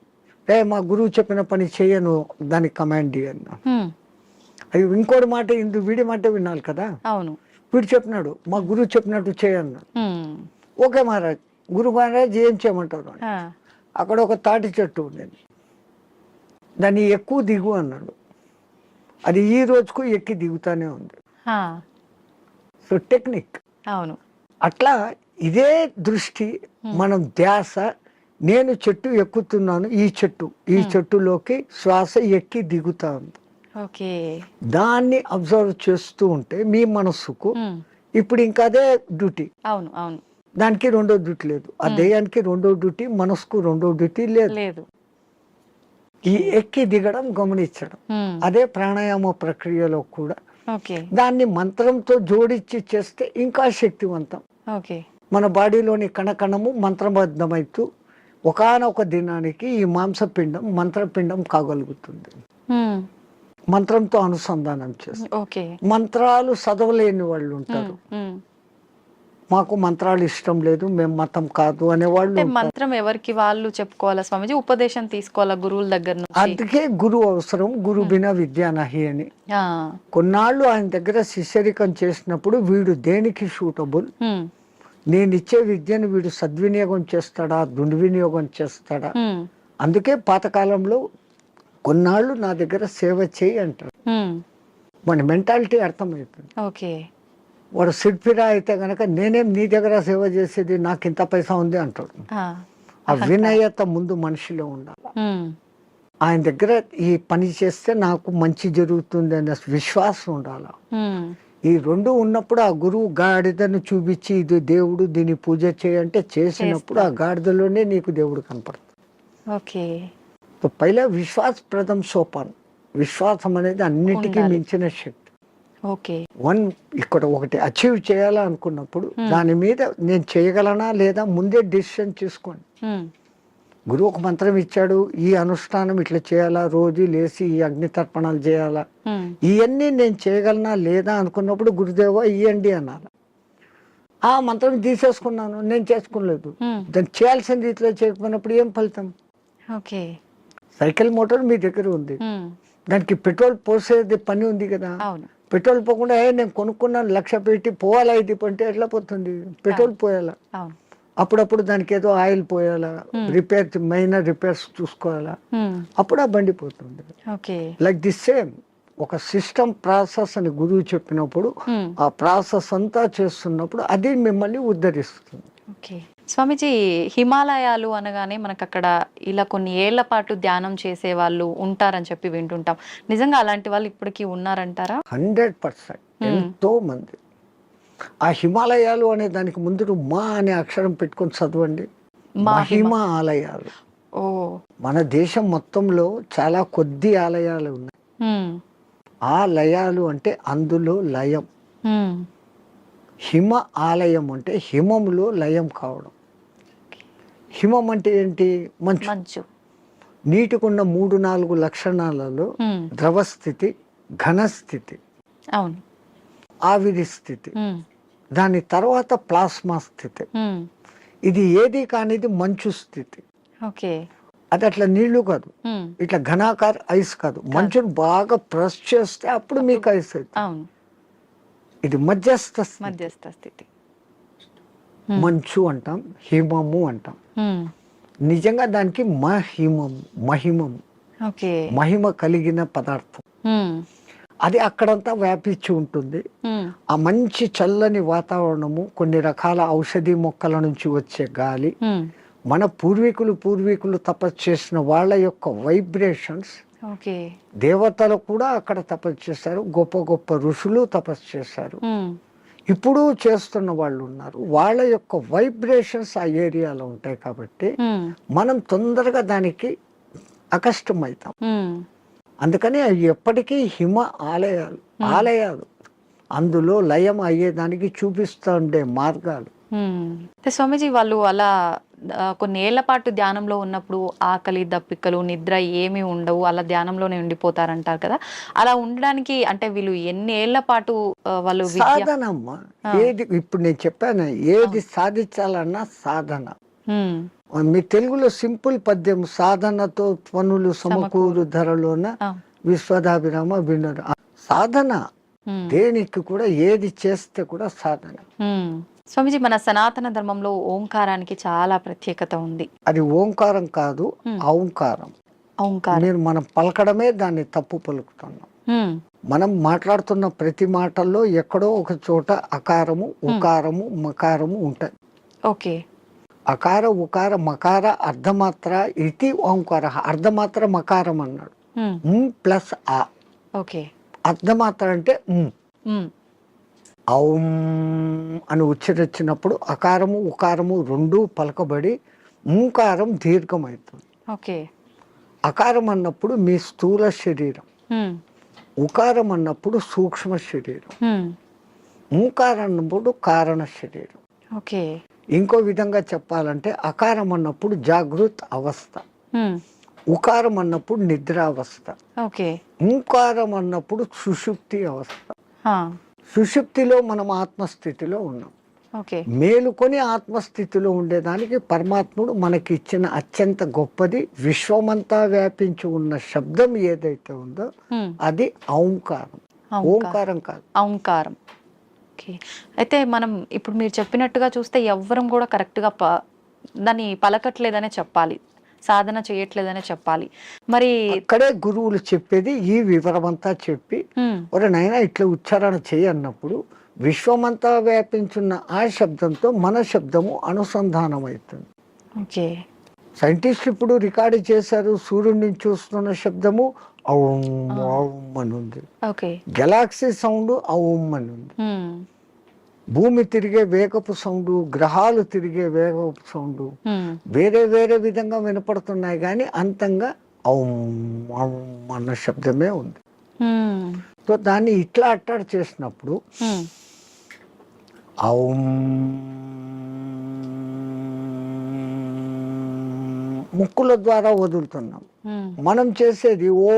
మా గురువు చెప్పిన పని చెయ్యను, దానికి కమాండ్ అన్నా. అది ఇంకోటి మాట, వీడి మాట వినాలి కదా. అవును, వీడు చెప్పినాడు, మా గురువు చెప్పినట్టు చేయన్నాడు. ఓకే మహారాజ్, గురు మహారాజ్ ఏం చేయమంటారు? అక్కడ ఒక తాటి చెట్టు ఉండేది, దాన్ని ఎక్కువ దిగు అన్నాడు. అది ఈ రోజుకు ఎక్కి దిగుతానే ఉంది. So technique. అవును, అట్లా ఇదే దృష్టి, మనం ధ్యాస, నేను చెట్టు ఎక్కుతున్నాను, ఈ చెట్టులోకి శ్వాస ఎక్కి దిగుతాను, దాన్ని అబ్జర్వ్ చేస్తూ ఉంటే మీ మనస్సుకు ఇప్పుడు ఇంకా అదే డ్యూటీ. అవును అవును, దానికి రెండో డ్యూటీ లేదు. ఆ దయ్యానికి రెండో డ్యూటీ, మనసుకు రెండో డ్యూటీ లేదు. ఈ ఎక్కి దిగడం గమనించడం, అదే ప్రాణాయామ ప్రక్రియలో కూడా. దాన్ని మంత్రంతో జోడించి చేస్తే ఇంకా శక్తివంతం. మన బాడీలోని కణకణము మంత్రబద్ధమైతూ ఒకానొక దినానికి ఈ మాంసపిండం మంత్రపిండం కాగలుగుతుంది. మంత్రంతో అనుసంధానం చేస్తారు. మంత్రాలు చదవలేని వాళ్ళు ఉంటారు, మాకు మంత్రాలు ఇష్టం లేదు, మేము మతం కాదు అనేవాళ్ళు. మంత్రం ఎవరికి వాళ్ళు చెప్పుకోవాలా స్వామిజీ, ఉపదేశం తీసుకోవాలా గురువుల దగ్గర నుంచి. అందుకే గురువు అవసరం, గురు బినా విద్యా నహి అని. కొన్నాళ్ళు ఆయన దగ్గర శిష్యరికం చేసినప్పుడు వీడు దేనికి సూటబుల్, నేను ఇచ్చే విద్యను వీడు సద్వినియోగం చేస్తాడా, దుర్వినియోగం చేస్తాడా. అందుకే పాతకాలంలో కొన్నాళ్ళు నా దగ్గర సేవ చేయి అంటారు. మన మెంటాలిటీ అర్థమవుతుంది. వాడు సిడ్ఫిరా అయితే గనక నేనేం నీ దగ్గర సేవ చేసేది, నాకు ఇంత పైసా ఉంది అంటాడు. ఆ వినయత ముందు మనిషిలో ఉండాలి. ఆయన దగ్గర ఈ పని చేస్తే నాకు మంచి జరుగుతుంది అనే విశ్వాసం ఉండాలి. ఈ రెండు ఉన్నప్పుడు ఆ గురువు గాడిదను చూపించి ఇది దేవుడు, దీని పూజ చేయంటే చేసినప్పుడు ఆ గాడిదలోనే నీకు దేవుడు కనపడుతుంది. పైలా విశ్వాస ప్రథం సోపాన్. విశ్వాసం అనేది అన్నిటికీ మించిన శక్తి. ఇక్కడ ఒకటి అచీవ్ చేయాలా అనుకున్నప్పుడు దాని మీద నేను చేయగలనా లేదా ముందే డిసిషన్ తీసుకోండి. గురువు ఒక మంత్రం ఇచ్చాడు, ఈ అనుష్ఠానం ఇట్లా చేయాలా, రోజు లేచి ఈ అగ్ని తర్పణాలు చేయాలా, ఇవన్నీ నేను చేయగలనా లేదా అనుకున్నప్పుడు గురుదేవా ఇయ్యండి అనాలి. ఆ మంత్రం తీసేసుకున్నాను, నేను చేసుకోలేదు, దాన్ని చేయాల్సిన రీతిలో చేయకపోయినప్పుడు ఏం ఫలితం? సైకిల్ మోటార్ మీ దగ్గర ఉంది, దానికి పెట్రోల్ పోసేది పని ఉంది కదా. పెట్రోల్ పోకుండా నేను కొనుక్కున్నాను 1,00,000 పెట్టి పోవాలా, ఇది అంటే ఎట్లా పోతుంది? పెట్రోల్ పోయాలా, అప్పుడప్పుడు దానికి ఏదో ఆయిల్ పోయాలా, మైనర్ రిపేర్స్ చూసుకోవాలా, అప్పుడు ఆ బండి పోతుంది. లైక్ దిస్ సేమ్ ఒక సిస్టమ్ ప్రాసెస్ అని గురువు చెప్పినప్పుడు ఆ ప్రాసెస్ అంతా చేస్తున్నప్పుడు అది మిమ్మల్ని ఉద్ధరిస్తుంది. స్వామిజీ, హిమాలయాలు అనగానే మనకు అక్కడ ఇలా కొన్ని ఏళ్ల పాటు ధ్యానం చేసే వాళ్ళు ఉంటారని చెప్పి వింటుంటాం. నిజంగా అలాంటి వాళ్ళు ఇప్పటికీ ఉన్నారంటారా? 100%. ఎంతో మంది. ఆ హిమాలయాలు అనే దానికి ముందు మా అనే అక్షరం పెట్టుకొని చదవండి. మహిమ ఆలయాలు. మన దేశం మొత్తంలో చాలా కొద్ది ఆలయాలు ఉన్నాయి. ఆ లయాలు అంటే అందులో లయం. హిమ ఆలయం అంటే హిమములో లయం కావడం. హిమం అంటే ఏంటి? మంచు. నీటికున్న 3-4 లక్షణాలలో ద్రవస్థితి, ఘనస్థితి, ఆవిరి స్థితి, దాని తర్వాత ప్లాస్మా స్థితి. ఇది ఏది కానిది మంచు స్థితి. అది అట్లా నీళ్లు కాదు, ఇట్లా ఘనాకార ఐస్ కాదు. మంచును బాగా ప్రెస్ చేస్తే అప్పుడు మీకు ఐస్ అవుతుంది. ఇది మధ్యస్థ స్థితి. మంచు అంటాం, హిమము అంటాం. నిజంగా దానికి మహిమం. ఓకే. మహిమ కలిగిన పదార్థం. హ్మ్. అది అక్కడంతా వ్యాపించి ఉంటుంది. హ్మ్. ఆ మంచి చల్లని వాతావరణము, కొన్ని రకాల ఔషధి మొక్కల నుంచి వచ్చే గాలి, హ్మ్. మన పూర్వీకులు తపస్సు చేసిన వాళ్ళ యొక్క వైబ్రేషన్స్, ఓకే. దేవతలు కూడా అక్కడ తపస్సు చేశారు, గొప్ప గొప్ప ఋషులు తపస్సు చేశారు, హ్మ్. ఇప్పుడు చేస్తున్న వాళ్ళు ఉన్నారు. వాళ్ళ యొక్క వైబ్రేషన్స్ ఆ ఏరియాలో ఉంటాయి కాబట్టి హ్మ్. మనం తొందరగా దానికి అకష్టమవుతాం. హ్మ్. అందుకని అవి ఎప్పటికీ హిమ ఆలయాలు అందులో లయం అయ్యేదానికి చూపిస్తూ ఉండే మార్గాలు. అయితే స్వామీజీ వాళ్ళు అలా కొన్ని ఏళ్ల పాటు ధ్యానంలో ఉన్నప్పుడు ఆకలి దప్పికలు నిద్ర ఏమీ ఉండవు, అలా ధ్యానంలోనే ఉండిపోతారంటారు కదా. అలా ఉండడానికి అంటే వీళ్ళు ఎన్ని ఏళ్ల పాటు వాళ్ళు సాధనమ్మ. ఏది ఇప్పుడు నేను చెప్పాను, ఏది సాధించాలన్నా సాధన. మీ తెలుగులో సింపుల్ పద్యం, సాధనతో పనులు సమకూరు ధరలోన విశ్వదాభిరామ వినరు. సాధన దేనికి కూడా, ఏది చేస్తే కూడా సాధన. స్వామిజీ, మన సనాతన ధర్మంలో ఓంకారానికి చాలా ప్రత్యేకత ఉంది. అది ఓంకారం కాదు, ఔంకారం. మీరు మనం పలకడమే దాన్ని తప్పు పలుకుతున్నాం. మనం మాట్లాడుతున్న ప్రతి మాటల్లో ఎక్కడో ఒక చోట అకారము, ఉకారము, మకారము ఉంటాయి. ఓకే. అకార ఉకార మకార అర్ధమాత్ర ఇది ఓంకార. అర్ధమాత్ర మకారం అన్నాడు, ప్లస్ ఆ. ఓకే. అర్ధమాత్ర అంటే ఔం అని ఉచ్చరించినప్పుడు అకారము ఉకారము రెండు పలకబడి ఓంకారం దీర్ఘమవుతుంది. ఓకే. అకారం అన్నప్పుడు మీ స్థూల శరీరం, ఉకారం అన్నప్పుడు సూక్ష్మ శరీరం, ఓంకారం అన్నప్పుడు కారణ శరీరం. ఓకే. ఇంకో విధంగా చెప్పాలంటే అకారం అన్నప్పుడు జాగృత్ అవస్థ, ఉకారం అన్నప్పుడు నిద్రావస్థ, ఓంకారం అన్నప్పుడు సుషుప్తి అవస్థ. సుషుప్తిలో మనం ఆత్మస్థితిలో ఉన్నాం. మేలుకొని ఆత్మస్థితిలో ఉండేదానికి పరమాత్ముడు మనకి ఇచ్చిన అత్యంత గొప్పది, విశ్వమంతా వ్యాపించి ఉన్న శబ్దం ఏదైతే ఉందో అది ఓంకారం. ఓంకారం కాదు, ఓంకారం. అయితే మనం ఇప్పుడు మీరు చెప్పినట్టుగా చూస్తే ఎవ్వరం కూడా కరెక్ట్గా దాన్ని పలకట్లేదనే చెప్పాలి, సాధన చేయట్లేదనే చెప్పాలి. మరి అక్కడే గురువులు చెప్పేది ఈ వివరమంతా చెప్పి, ఒరే నాయనా ఇట్లా ఉచ్చారణ చేయన్నప్పుడు విశ్వమంతా వ్యాపించున్న ఆ శబ్దంతో మన శబ్దము అనుసంధానం అవుతుంది. ఓకే. సైంటిస్ట్ ఇప్పుడు రికార్డు చేశారు, సూర్యుడి నుంచి చూస్తున్న శబ్దము ఔం ఔం అని ఉంది. గెలాక్సీ సౌండ్ ఔం అని ఉంది. భూమి తిరిగే వేగపు సౌండ్, గ్రహాలు తిరిగే వేగపు సౌండ్ వేరే వేరే విధంగా వినపడుతున్నాయి, కానీ అంతంగా ఔం ఔం అన్న శబ్దమే ఉంది. సో దాన్ని ఇట్లా అట్టాడు చేసినప్పుడు ఔం ముక్కుల ద్వారా వదులుతున్నాం, మనం చేసేది ఓ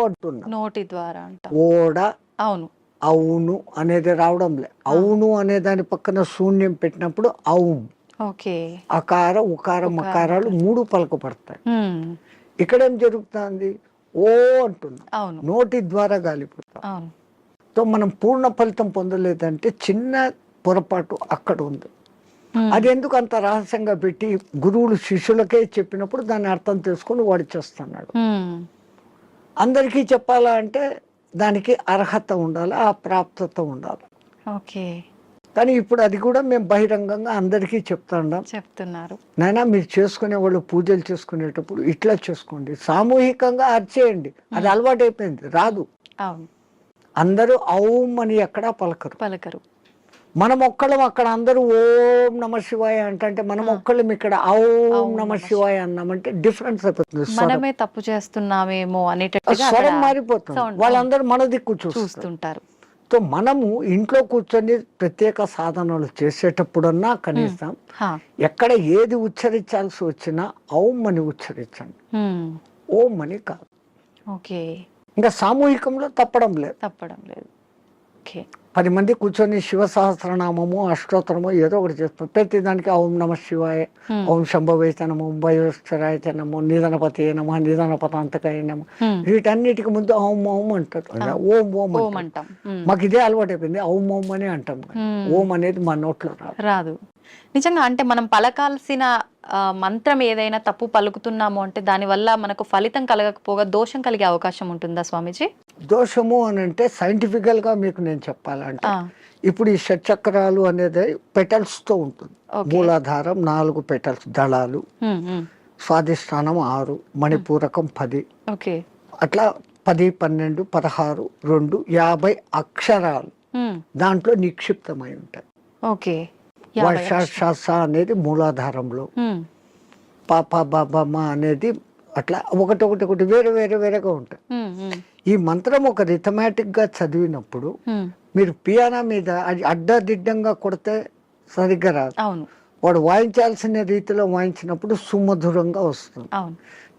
అంటున్నాం నోటి ద్వారా. ఓడ అవును అవును అనేది రావడం లే. అవును అనే దాని పక్కన శూన్యం పెట్టినప్పుడు ఔం. అకార ఉకార మకారాలు మూడు పలకపడతాయి. ఇక్కడేం జరుగుతుంది, ఓ అంటున్నాం, నోటి ద్వారా గాలిపోతాం. సో మనం పూర్ణ ఫలితం పొందలేదంటే చిన్న పొరపాటు అక్కడ ఉంది. అది ఎందుకు అంత రహస్యంగా పెట్టి గురువులు శిష్యులకే చెప్పినప్పుడు దాన్ని అర్థం చేసుకుని వాడు చేస్తున్నాడు. అందరికీ చెప్పాలా అంటే దానికి అర్హత ఉండాలి, ఆ ప్రాప్తత ఉండాలి. కానీ ఇప్పుడు అది కూడా మేము బహిరంగంగా అందరికీ చెప్తున్నారు. నాయనా మీరు చేసుకునే వాళ్ళు పూజలు చేసుకునేటప్పుడు ఇట్లా చేసుకోండి, సామూహికంగా అర్చేయండి. అది అలవాటు అయిపోయింది, రాదు. అందరూ ఔం అని ఎక్కడా పలకరు. మనం ఒక్కళ్ళం అక్కడ అందరూ ఓం నమ శివాయ అంటే మనం ఒక్కళ్ళం ఇక్కడ ఔం నమ శివాయ అన్నామంటే డిఫరెన్స్ అయిపోతుంది. మనమే తప్పు చేస్తున్నామేమో అనేటట్టుగా స్వరం మారిపోతుంది, వాళ్ళందరూ మన దిక్కు చూస్తుంటారు. సో మనము ఇంట్లో కూర్చొని ప్రత్యేక సాధనలు చేసేటప్పుడన్నా కనీసం ఎక్కడ ఏది ఉచ్చరించాల్సి వచ్చినా ఔం అని ఉచ్చరించండి, ఓం అని కాదు. ఇంకా సామూహికంలో తప్పడం లేదు. 10 మంది కూర్చొని శివ సహస్రనామము అష్టోత్తరము ఏదో ఒకటి చేస్తారు. ప్రతి దానికి ఓం నమ శివాయ, ఓం శంభవే నమో, భయోశ్వరాయ నమో, నిధనపతి నమ, నిధనపతాంతకాయ నమ, వీటన్నిటికి ముందు ఓం ఓం అంటారు. ఓం ఓం అంటాం. మాకు ఇదే అలవాటు అయిపోయింది, ఓం ఓం అని అంటాం. ఓం అనేది మా నోట్లో రాదు. నిజంగా అంటే మనం పలకాల్సిన మంత్రం ఏదైనా తప్పు పలుకుతున్నాము అంటే దానివల్ల మనకు ఫలితం కలగకపోగా దోషం కలిగే అవకాశం ఉంటుందా స్వామీజీ? దోషము అని అంటే సైంటిఫికల్గా మీకు నేను చెప్పాలంటే ఇప్పుడు ఈ షట్చక్రాలు అనేది పెటల్స్తో ఉంటుంది. మూలాధారం 4 పెటల్స్, దళాలు, స్వాధిష్టానం 6, మణిపూరకం 10, అట్లా 10, 12, 16, 2, 50 అక్షరాలు దాంట్లో నిక్షిప్తమై ఉంటాయి. వర్ష అనేది మూలాధారంలో, పాప బాబమ్మ అనేది అట్లా ఒకటి వేరే వేరేగా ఉంటాయి. ఈ మంత్రం ఒక రిథమాటిక్ గా చదివినప్పుడు మీరు పియానో మీద అది అడ్డదిడ్డంగా కొడితే సరిగ్గా రాదు. వాడు వాయించాల్సిన రీతిలో వాయించినప్పుడు సుమధురంగా వస్తుంది.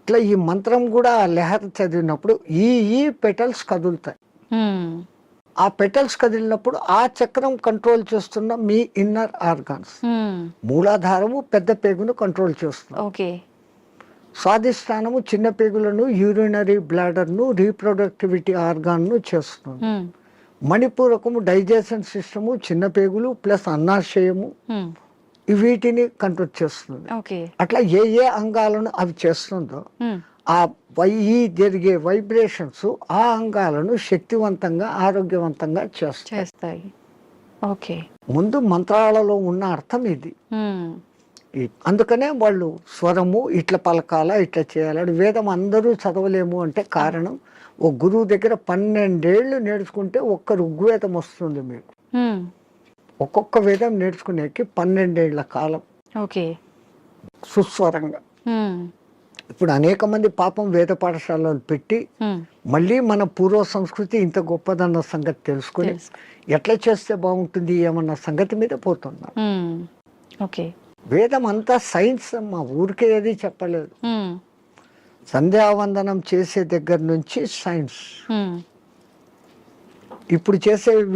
ఇట్లా ఈ మంత్రం కూడా ఆ లెహర్ చదివినప్పుడు ఈ పెటల్స్ కదులుతాయి. ఆ పెటల్స్ కదిలినప్పుడు ఆ చక్రం కంట్రోల్ చేస్తున్న మీ ఇన్నర్ ఆర్గాన్స్. మూలాధారము పెద్ద పేగును కంట్రోల్ చేస్తుంది. స్వాధిష్టానము చిన్న పేగులను, యూరినరీ బ్లాడర్ను, రీప్రొడక్టివిటీ ఆర్గాన్ను చేస్తుంది. మణిపూరకము డైజెషన్ సిస్టము, చిన్న పేగులు ప్లస్ అన్నాశయము, వీటిని కంట్రోల్ చేస్తుంది. అట్లా ఏ అంగాలను అవి చేస్తుందో ఈ జరిగే వైబ్రేషన్స్ ఆ అంగాలను శక్తివంతంగా, ఆరోగ్యవంతంగా చేస్తాయి. ముందు మంత్రాలలో ఉన్న అర్థం ఇది. అందుకనే వాళ్ళు స్వరము ఇట్లా పలకాల, ఇట్లా చేయాలని. వేదం అందరూ చదవలేము అంటే కారణం, ఓ గురువు దగ్గర 12 ఏళ్ళు నేర్చుకుంటే ఒక్క ఋగ్వేదం వస్తుంది మీకు. ఒక్కొక్క వేదం నేర్చుకునేకి 12 ఏళ్ల కాలం సుస్వరంగా. ఇప్పుడు అనేక మంది పాపం వేద పాఠశాలలు పెట్టి మళ్ళీ మన పూర్వ సంస్కృతి ఇంత గొప్పదన్న సంగతి తెలుసుకుని ఎట్లా చేస్తే బాగుంటుంది ఏమన్న సంగతి మీద పోతున్నారు. వేదం అంతా సైన్స్ అమ్మా, ఊరికే ఏది చెప్పలేదు. సంధ్యావందనం చేసే దగ్గర నుంచి సైన్స్. ఇప్పుడు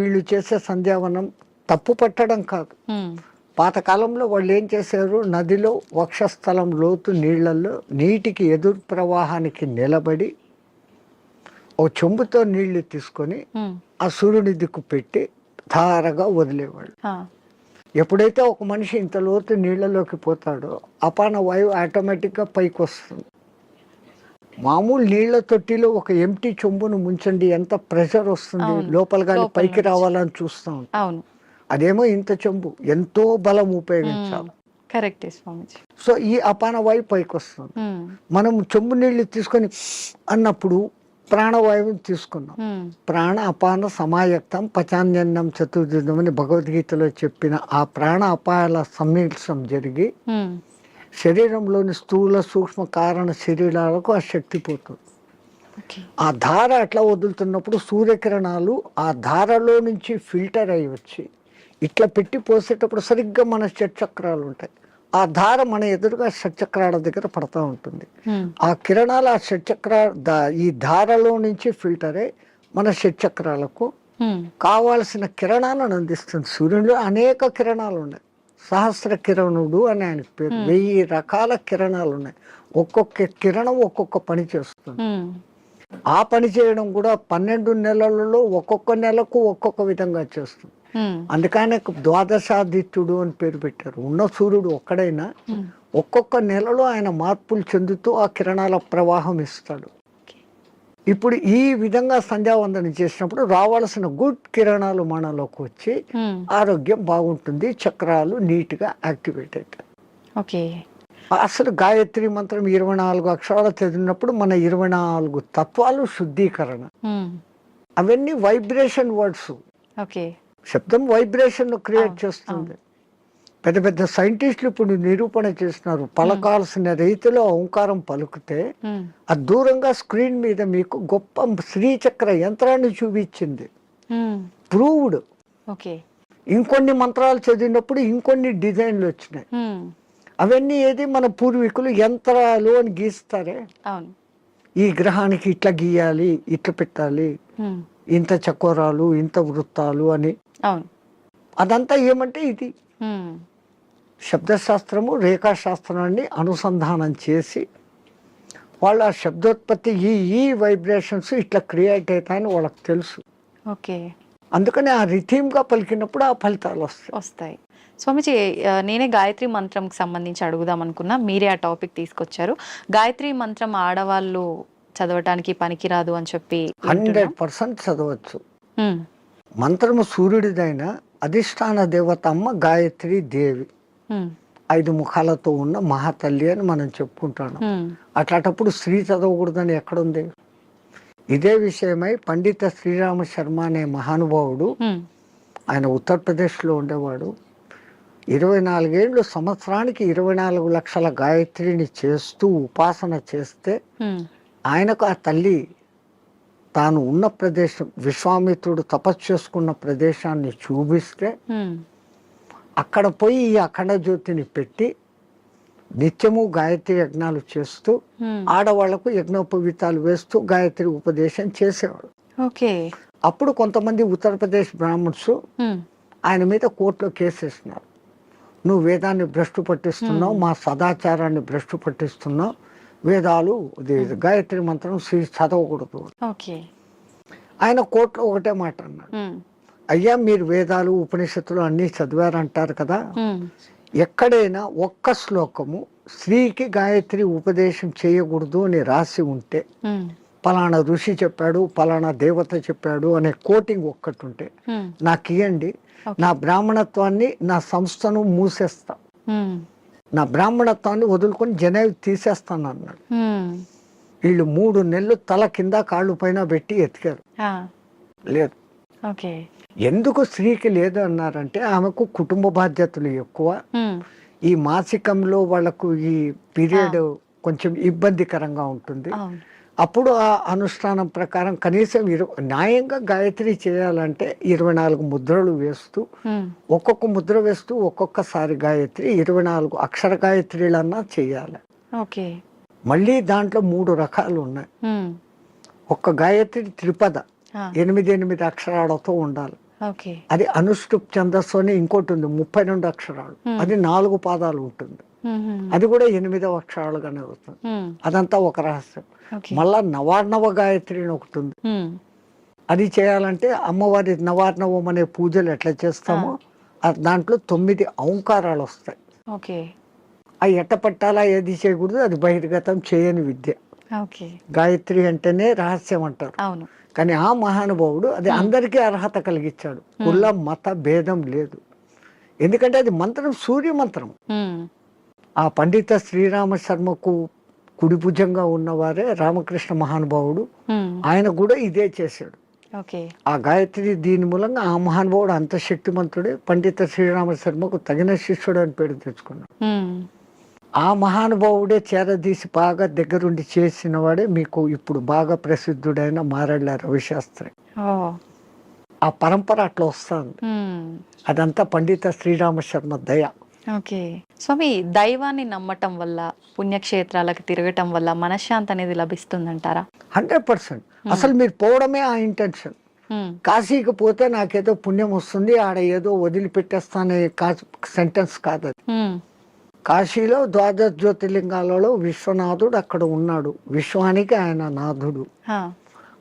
వీళ్ళు చేసే సంధ్యావనం తప్పు పట్టడం కాదు. పాతకాలంలో వాళ్ళు ఏం చేశారు, నదిలో వక్షస్థలం లోతు నీళ్లలో నీటికి ఎదురు ప్రవాహానికి నిలబడి ఓ చెంబుతో నీళ్లు తీసుకొని ఆ సూర్యుని దిక్కు పెట్టి ధారగా వదిలేవాళ్ళు. ఎప్పుడైతే ఒక మనిషి ఇంత లోతు నీళ్లలోకి పోతాడో అపాన వాయువు ఆటోమేటిక్గా పైకి వస్తుంది. మామూలు నీళ్ల తొట్టిలో ఒక ఎంటీ చెంబును ముంచండి, ఎంత ప్రెషర్ వస్తుంది, లోపల కానీ పైకి రావాలని చూస్తూ ఉంటాం. అదేమో ఇంత చెంబు, ఎంతో బలం ఉపయోగించాలి. సో ఈ అపాన వాయువు పైకి వస్తుంది. మనం చెంబు నీళ్లు తీసుకొని అన్నప్పుడు ప్రాణవాయువుని తీసుకున్నాం. ప్రాణ అపాన సమాయక్తం పచాన్యన్నం చతుర్దినం అని భగవద్గీతలో చెప్పిన ఆ ప్రాణ అపాయాల సమ్మిళనం జరిగి శరీరంలోని స్థూల సూక్ష్మ కారణ శరీరాలకు ఆ శక్తి పోతుంది. ఆ ధార అట్లా వదులుతున్నప్పుడు సూర్యకిరణాలు ఆ ధారలో నుంచి ఫిల్టర్ అయ్యి వచ్చి ఇట్లా పెట్టి పోసేటప్పుడు సరిగ్గా మన షట్చక్రాలు ఉంటాయి. ఆ ధార మన ఎదురుగా షట్చక్రాల దగ్గర పడతా ఉంటుంది. ఆ కిరణాలు ఆ ఈ ధారలో నుంచి ఫిల్టర్ అయ్యి మన షట్చక్రాలకు కావాల్సిన కిరణాలను అందిస్తుంది. సూర్యుడిలో అనేక కిరణాలు ఉన్నాయి. సహస్ర కిరణుడు అని ఆయనకు పేరు. 1000 రకాల కిరణాలు ఉన్నాయి. ఒక్కొక్క కిరణం ఒక్కొక్క పని చేస్తుంది. ఆ పని చేయడం కూడా 12 నెలలలో ఒక్కొక్క నెలకు ఒక్కొక్క విధంగా చేస్తుంది. అందుకనే ద్వాదశాదిత్యుడు అని పేరు పెట్టారు. ఉన్న సూర్యుడు ఒక్కడైనా ఒక్కొక్క నెలలో ఆయన మార్పులు చెందుతూ ఆ కిరణాల ప్రవాహం ఇస్తాడు. ఇప్పుడు ఈ విధంగా సంధ్యావందనం చేసినప్పుడు రావాల్సిన గుడ్ కిరణాలు మనలోకి వచ్చి ఆరోగ్యం బాగుంటుంది. చక్రాలు నీట్ గా యాక్టివేట్ అవుతాయి. అసలు గాయత్రి మంత్రం 24 అక్షరాలు చదివినప్పుడు మన 24 తత్వాలు శుద్ధీకరణ. అవన్నీ వైబ్రేషన్ వర్డ్స్. శబ్దం వైబ్రేషన్ క్రియేట్ చేస్తుంది. పెద్ద పెద్ద సైంటిస్టులు ఇప్పుడు నిరూపణ చేస్తున్నారు. పలకాల్సిన రీతిలో ఓంకారం పలుకుతే అది దూరంగా స్క్రీన్ మీద మీకు గొప్ప శ్రీచక్ర యంత్రాన్ని చూపించింది. ప్రూవ్డ్. ఇంకొన్ని మంత్రాలు చదివినప్పుడు ఇంకొన్ని డిజైన్లు వచ్చినాయి. అవన్నీ ఏది మన పూర్వీకులు యంత్రాలు అని గీస్తారే, ఈ గ్రహానికి ఇట్లా గీయాలి, ఇట్లా పెట్టాలి, ఇంత చకోరాలు, ఇంత వృత్తాలు అని. అదంతా ఏమంటే ఇది శబ్దశాస్త్రము, రేఖాశాస్త్రాన్ని అనుసంధానం చేసి వాళ్ళ శబ్దోత్పత్తి ఈ వైబ్రేషన్స్ ఇట్లా క్రియేట్ అవుతాయని వాళ్ళకి తెలుసు. అందుకని ఆ రిథీమ్గా పలికినప్పుడు ఆ ఫలితాలు వస్తాయి. వస్తాయి. స్వామిజీ, నేనే గాయత్రి మంత్రంకి సంబంధించి అడుగుదాం అనుకున్నా, మీరే ఆ టాపిక్ తీసుకొచ్చారు. గాయత్రి మంత్రం ఆడవాళ్ళు చదవటానికి పనికిరాదు అని చెప్పి 100% చదవచ్చు. ఉమ్, మంత్రము సూర్యుడిదైన అధిష్టాన దేవత అమ్మ గాయత్రి దేవి, ఉమ్, 5 ముఖాలతో ఉన్న మహాతల్లి అని మనం చెప్పుకుంటాను. ఉమ్, అట్లాంటప్పుడు స్త్రీ చదవకూడదని ఎక్కడుంది? ఇదే విషయమై పండిత శ్రీరామ శర్మ అనే మహానుభావుడు, ఉమ్, ఆయన ఉత్తరప్రదేశ్లో ఉండేవాడు. 24 ఏళ్ళు సంవత్సరానికి 24 లక్షల గాయత్రిని చేస్తూ ఉపాసన చేస్తే ఉమ్, ఆయనకు ఆ తల్లి తాను ఉన్న ప్రదేశం, విశ్వామిత్రుడు తపస్సు చేసుకున్న ప్రదేశాన్ని చూపిస్తే ఉమ్, అక్కడ పోయి ఈ అఖండ జ్యోతిని పెట్టి నిత్యము గాయత్రి యజ్ఞాలు చేస్తూ ఉమ్. ఆడవాళ్లకు యజ్ఞోపవీతాలు వేస్తూ గాయత్రి ఉపదేశం చేసేవాడు. ఓకే. అప్పుడు కొంతమంది ఉత్తరప్రదేశ్ బ్రాహ్మణ్స్ ఉమ్, ఆయన మీద కోర్టులో కేసేసినారు. నువ్వు వేదాన్ని భ్రష్టు పట్టిస్తున్నావు, మా సదాచారాన్ని భ్రష్టు పట్టిస్తున్నావు, వేదాలు గాయత్రి మంత్రం చదవకూడదు. ఓకే. ఆయన కోర్టులో ఒకటే మాట అన్నాడు, ఉమ్, అయ్యా మీరు వేదాలు ఉపనిషత్తులు అన్నీ చదివారంటారు కదా, ఉమ్, ఎక్కడైనా ఒక్క శ్లోకము స్త్రీకి గాయత్రి ఉపదేశం చేయకూడదు అని రాసి ఉంటే, ఉమ్, పలానా ఋషి చెప్పాడు, పలానా దేవత చెప్పాడు అనే కోటింగ్ ఒక్కటి ఉంటే ఉమ్, నాకు ఇవ్వండి, నా బ్రాహ్మణత్వాన్ని, నా సంస్థను మూసేస్తా, ఉమ్, నా బ్రాహ్మణత్వాన్ని వదులుకొని జనేవి తీసేస్తాను అన్నాడు. ఉమ్, వీళ్ళు 3 నెలలు తల కింద కాళ్ళు పైన పెట్టి ఎతికారు, ఆ, లేదు. ఓకే. ఎందుకు స్త్రీకి లేదు అన్నారంటే ఆమెకు కుటుంబ బాధ్యతలు ఎక్కువ, ఉమ్, ఈ మాసికంలో వాళ్ళకు ఈ పీరియడ్ కొంచెం ఇబ్బందికరంగా ఉంటుంది. అవును. అప్పుడు ఆ అనుష్ఠానం ప్రకారం కనీసం న్యాయంగా గాయత్రి చేయాలంటే 24 ముద్రలు వేస్తూ, ఉమ్, ఒక్కొక్క ముద్ర వేస్తూ ఒక్కొక్కసారి గాయత్రి 24 అక్షర గాయత్రిలన్నా చేయాలి. ఓకే. మళ్ళీ దాంట్లో 3 రకాలు ఉన్నాయి. ఉమ్, ఒక్క గాయత్రి త్రిపద ఆ, 8 అక్షరాలతో ఉండాలి. ఓకే. అది అనుష్ఠుప్ ఛందస్సు అని ఇంకోటి ఉంది, 32 అక్షరాలు, అది 4 పాదాలు ఉంటుంది, ఉమ్, ఉమ్, అది కూడా 8వ అక్షరాలుగానే అవుతుంది. ఉమ్, అదంతా ఒక రహస్యం. ఓకే. మళ్ళా నవార్ణవ గాయత్రి అని ఒకటి ఉంది, ఉమ్, అది చేయాలంటే అమ్మవారి నవార్ణవం అనే పూజలు ఎట్లా చేస్తామో దాంట్లో 9 ఔంకారాలు వస్తాయి. ఓకే. అవి ఎట్ట పట్టాలా, ఏది చేయకూడదు, అది బహిర్గతం చేయని విద్య. ఓకే. గాయత్రి అంటేనే రహస్యం అంటారు. అవును. కానీ ఆ మహానుభావుడు అది అందరికీ అర్హత కలిగించాడు, కుల మత భేదం లేదు. ఎందుకంటే అది మంత్రం సూర్య మంత్రం. ఉమ్, ఆ పండిత శ్రీరామ శర్మకు కుడి భుజంగా ఉన్నవారే రామకృష్ణ మహానుభావుడు, ఉమ్, ఆయన కూడా ఇదే చేశాడు. ఓకే. ఆ గాయత్రి దీని మూలంగా ఆ మహానుభావుడు అంత శక్తిమంతుడే పండిత శ్రీరామ శర్మకు తగిన శిష్యుడు అని పేరు తెచ్చుకున్నాడు. ఉమ్, ఆ మహానుభావుడే చేరదీసి బాగా దగ్గరుండి చేసిన వాడే మీకు ఇప్పుడు బాగా ప్రసిద్ధుడైన మారెళ్ళ రవిశాస్త్రి. ఓ, ఆ పరంపర అట్లా వస్తుంది. ఉమ్, అదంతా పండిత శ్రీరామ శర్మ దయ. ఓకే. స్వామి, దైవాన్ని నమ్మటం వల్ల, పుణ్యక్షేత్రాలకు తిరగటం వల్ల మనశ్శాంతి అనేది లభిస్తుందంటారా? 100%. అసలు మీరు పోవడమే ఆ ఇంటెన్షన్. ఉమ్, కాశీకి పోతే నాకేదో పుణ్యం వస్తుంది, ఆడ ఏదో వదిలిపెట్టేస్తానే సెంటెన్స్ కాదు అది. ఉమ్, కాశీలో 12 జ్యోతిర్లింగాలలో విశ్వనాథుడు అక్కడ ఉన్నాడు, విశ్వానికి ఆయన నాథుడు. ఆ,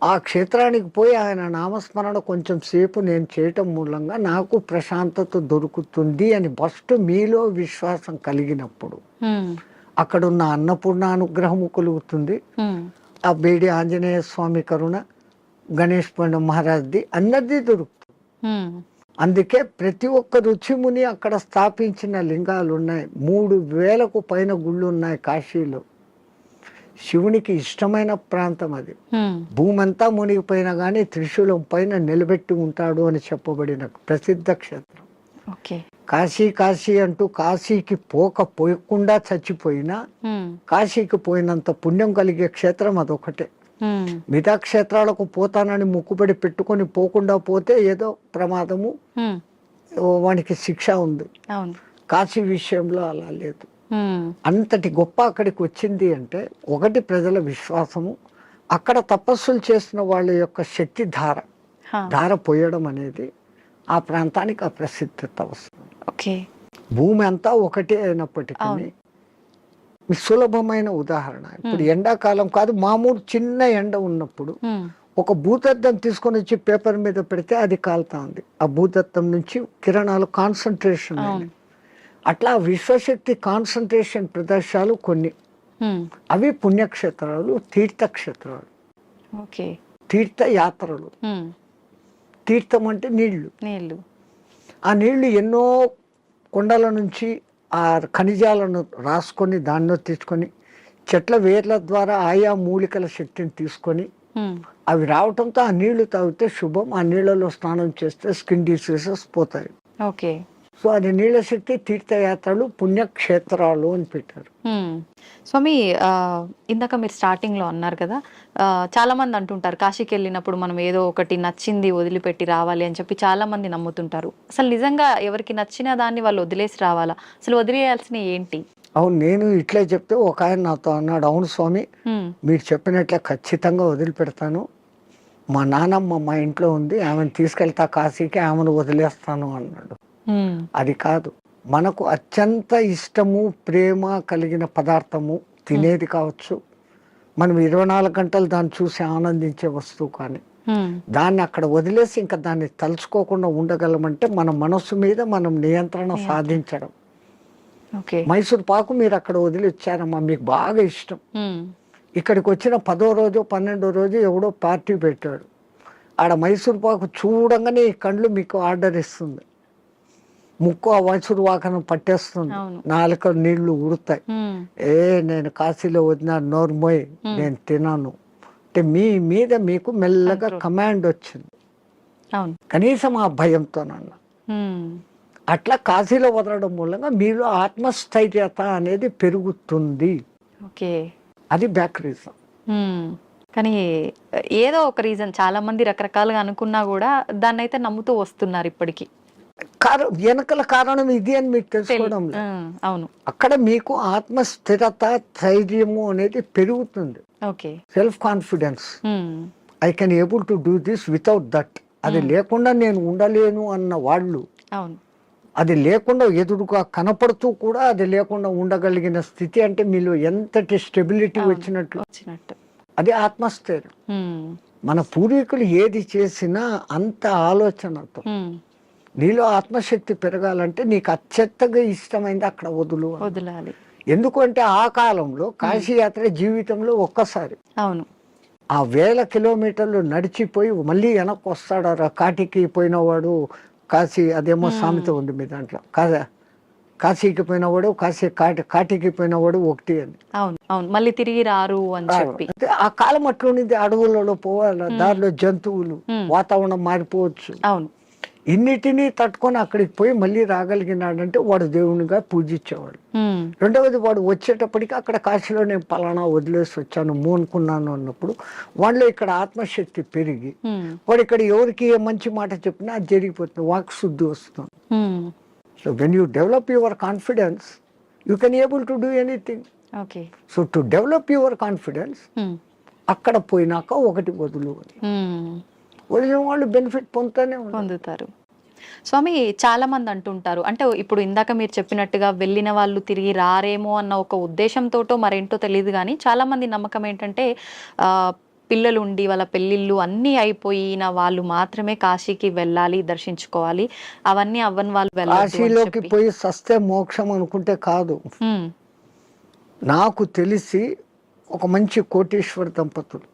ఆ క్షేత్రానికి పోయి ఆయన నామస్మరణ కొంచెం సేపు నేను చేయటం మూలంగా నాకు ప్రశాంతత దొరుకుతుంది అని ఫస్ట్ మీలో విశ్వాసం కలిగినప్పుడు ఉమ్, అక్కడున్న అన్నపూర్ణ అనుగ్రహము కలుగుతుంది. ఉమ్, ఆ బేడి ఆంజనేయ స్వామి కరుణ, గణేష్ పండు మహారాజ్ది అందరిది దొరుకుతుంది. ఉమ్, అందుకే ప్రతి ఒక్క రుచిముని అక్కడ స్థాపించిన లింగాలు ఉన్నాయి. 3000కు పైన గుళ్ళు ఉన్నాయి కాశీలో. శివునికి ఇష్టమైన ప్రాంతం అది. ఉమ్, భూమి అంతా మునిగిపోయినా కానీ త్రిశూలం పైన నిలబెట్టి ఉంటాడు అని చెప్పబడిన ప్రసిద్ధ క్షేత్రం ఓకే. కాశీ. కాశీ అంటూ కాశీకి పోకుండా చచ్చిపోయినా ఉమ్, కాశీకి పోయినంత పుణ్యం కలిగే క్షేత్రం అదొకటే. ఉమ్, మిగతా క్షేత్రాలకు పోతానని ముక్కుపడి పెట్టుకొని పోకుండా పోతే ఏదో ప్రమాదము, ఉమ్, వానికి శిక్ష ఉంది. అవును. కాశీ విషయంలో అలా లేదు. ఉమ్, అంతటి గొప్ప అక్కడికి వచ్చింది అంటే ఒకటి ప్రజల విశ్వాసము, అక్కడ తపస్సులు చేసిన వాళ్ళ యొక్క శక్తి హా, ధార పోయడం అనేది ఆ ప్రాంతానికి ఆ ప్రసిద్ధత వస్తుంది. ఓకే. భూమి అంతా ఒకటే అయినప్పటికీ సులభమైన ఉదాహరణ, ఇప్పుడు ఎండాకాలం కాదు, మామూలు చిన్న ఎండ ఉన్నప్పుడు ఉమ్, ఒక భూతద్దం తీసుకొని వచ్చి పేపర్ మీద పెడితే అది కాలుతా ఉంది. ఆ భూతద్దం నుంచి కిరణాలు కాన్సన్ట్రేషన్ అవును. అట్లా విశ్వశక్తి కాన్సన్ట్రేషన్ ప్రదేశాలు కొన్ని, అవి పుణ్యక్షేత్రాలు, తీర్థక్షేత్రాలు, ఓకే. తీర్థయాత్రలు. తీర్థం అంటే నీళ్లు. నీళ్ళు. ఆ నీళ్లు ఎన్నో కొండల నుంచి ఆ ఖనిజాలను రాసుకొని దానిలో తెచ్చుకొని చెట్ల వేర్ల ద్వారా ఆయా మూలికల శక్తిని తీసుకొని అవి రావటంతో ఆ నీళ్లు తాగితే శుభం. ఆ నీళ్లలో స్నానం చేస్తే స్కిన్ డిసీజెస్ పోతాయి. ఓకే. సో అది నీళ్ళ శక్తి, తీర్థయాత్రలు, పుణ్యక్షేత్రాలు అని పెట్టారు. స్వామి, ఇందాక మీరు స్టార్టింగ్ లో అన్నారు కదా, చాలా మంది అంటుంటారు కాశీకి వెళ్ళినప్పుడు మనం ఏదో ఒకటి నచ్చింది వదిలిపెట్టి రావాలి అని చెప్పి చాలా మంది నమ్ముతుంటారు. అసలు నిజంగా ఎవరికి నచ్చిన దాన్ని వాళ్ళు వదిలేసి రావాలా? అసలు వదిలేయాల్సిన ఏంటి? అవును, నేను ఇట్లే చెప్తే ఒక ఆయన నాతో అన్నాడు, అవును స్వామి మీరు చెప్పినట్లే ఖచ్చితంగా వదిలిపెడతాను. మా నానమ్మ మా ఇంట్లో ఉంది, ఆమెను తీసుకెళ్తా కాశీకి, ఆమెను వదిలేస్తాను అన్నాడు. అది కాదు, మనకు అత్యంత ఇష్టము ప్రేమ కలిగిన పదార్థము తినేది కావచ్చు, మనం 24 గంటలు దాన్ని చూసి ఆనందించే వస్తువు, కానీ దాన్ని అక్కడ వదిలేసి ఇంకా దాన్ని తలుచుకోకుండా ఉండగలమంటే మన మనస్సు మీద మనం నియంత్రణ సాధించడం. మైసూర్ పాకు మీరు అక్కడ వదిలి వచ్చారమ్మా, మీకు బాగా ఇష్టం. ఇక్కడికి వచ్చిన 10వ రోజు 12వ రోజు ఎవడో పార్టీ పెట్టాడు, ఆడ మైసూర్ పాకు చూడంగానే ఈ కళ్ళు మీకు ఆర్డర్ ఇస్తుంది, ముక్కు ఆ మైసూర్ పాకను పట్టేస్తుంది, నాలుక నీళ్లు ఉడతాయి. నేను కాశీలో వదిన నోర్మోయ్ నేను తినాను అంటే మీ మీద మీకు మెల్లగా కమాండ్ వచ్చింది, కనీసం ఆ భయంతోనన్నా. అట్లా కాశీలో వదలడం మూలంగా మీలో ఆత్మస్థైర్యత అనేది పెరుగుతుంది. అది బ్యాక్ రీజన్. కానీ ఏదో ఒక రీజన్, చాలా మంది రకరకాలుగా అనుకున్నా కూడా దాన్ని అయితే నమ్ముతూ వస్తున్నారు ఇప్పటికీ. వెనకల కారణం ఇది అని మీకు తెలుసుకోవడం. అవును, అక్కడ మీకు ఆత్మస్థిరత, ధైర్యము అనేది పెరుగుతుంది. Self confidence, I can able to do this without that. అది లేకుండా నేను ఉండలేను అన్న వాళ్ళు, అది లేకుండా ఎదురుగా కనపడుతూ కూడా అది లేకుండా ఉండగలిగిన స్థితి అంటే మీలో ఎంతటి స్టెబిలిటీ వచ్చినట్లు. అది ఆత్మస్థైర్యం. మన పూర్వీకులు ఏది చేసినా అంత ఆలోచనతో. నీలో ఆత్మశక్తి పెరగాలంటే నీకు అత్యంతగా ఇష్టమైంది అక్కడ వదలాలి. ఎందుకంటే ఆ కాలంలో కాశీ యాత్ర జీవితంలో ఒక్కసారి. అవును, ఆ 1000 కిలోమీటర్లు నడిచిపోయి మళ్ళీ వెనక్కి వస్తాడు. కాటికి పోయినవాడు కాశీ, అదేమో సామెత ఉంది మీ దాంట్లో, కాశీకి పోయినవాడు కాటికి పోయినవాడు ఒకటి అని. అవును, మళ్ళీ తిరిగి రారు అని చెప్పి. ఆ కాలం అట్లుంది, అడవులలో పోవాలి, దారిలో జంతువులు, వాతావరణం మారిపోవచ్చు. అవును, ఇన్నిటినీ తట్టుకొని అక్కడికి పోయి మళ్ళీ రాగలిగినాడంటే వాడు దేవునిగా పూజించేవాడు. రెండవది, వాడు వచ్చేటప్పటికి అక్కడ కాశీలో నేను పలానా వదిలేసి వచ్చాను మోనుకున్నాను అన్నప్పుడు వాళ్ళు ఇక్కడ ఆత్మశక్తి పెరిగి వాడు ఇక్కడ ఎవరికి ఏ మంచి మాట చెప్పినా అది జరిగిపోతుంది, వాక్ శుద్ధి వస్తుంది. So when you develop your confidence you can able to do anything. So to develop your confidence అక్కడ పోయినాక ఒకటి వదిలిన వాళ్ళు బెనిఫిట్ పొందుతారు. స్వామి, చాలా మంది అంటుంటారు, అంటే ఇప్పుడు ఇందాక మీరు చెప్పినట్టుగా వెళ్ళిన వాళ్ళు తిరిగి రారేమో అన్న ఒక ఉద్దేశంతోటో మరేంటో తెలియదు, కానీ చాలా మంది నమ్మకం ఏంటంటే పిల్లలు ఉండి వాళ్ళ పెళ్ళిళ్ళు అన్నీ అయిపోయిన వాళ్ళు మాత్రమే కాశీకి వెళ్ళాలి, దర్శించుకోవాలి, అవన్నీ అవ్వని వాళ్ళు కాశీలోకి పోయి సస్తే మోక్షం అనుకుంటే కాదు. నాకు తెలిసి ఒక మంచి కోటీశ్వర దంపతులు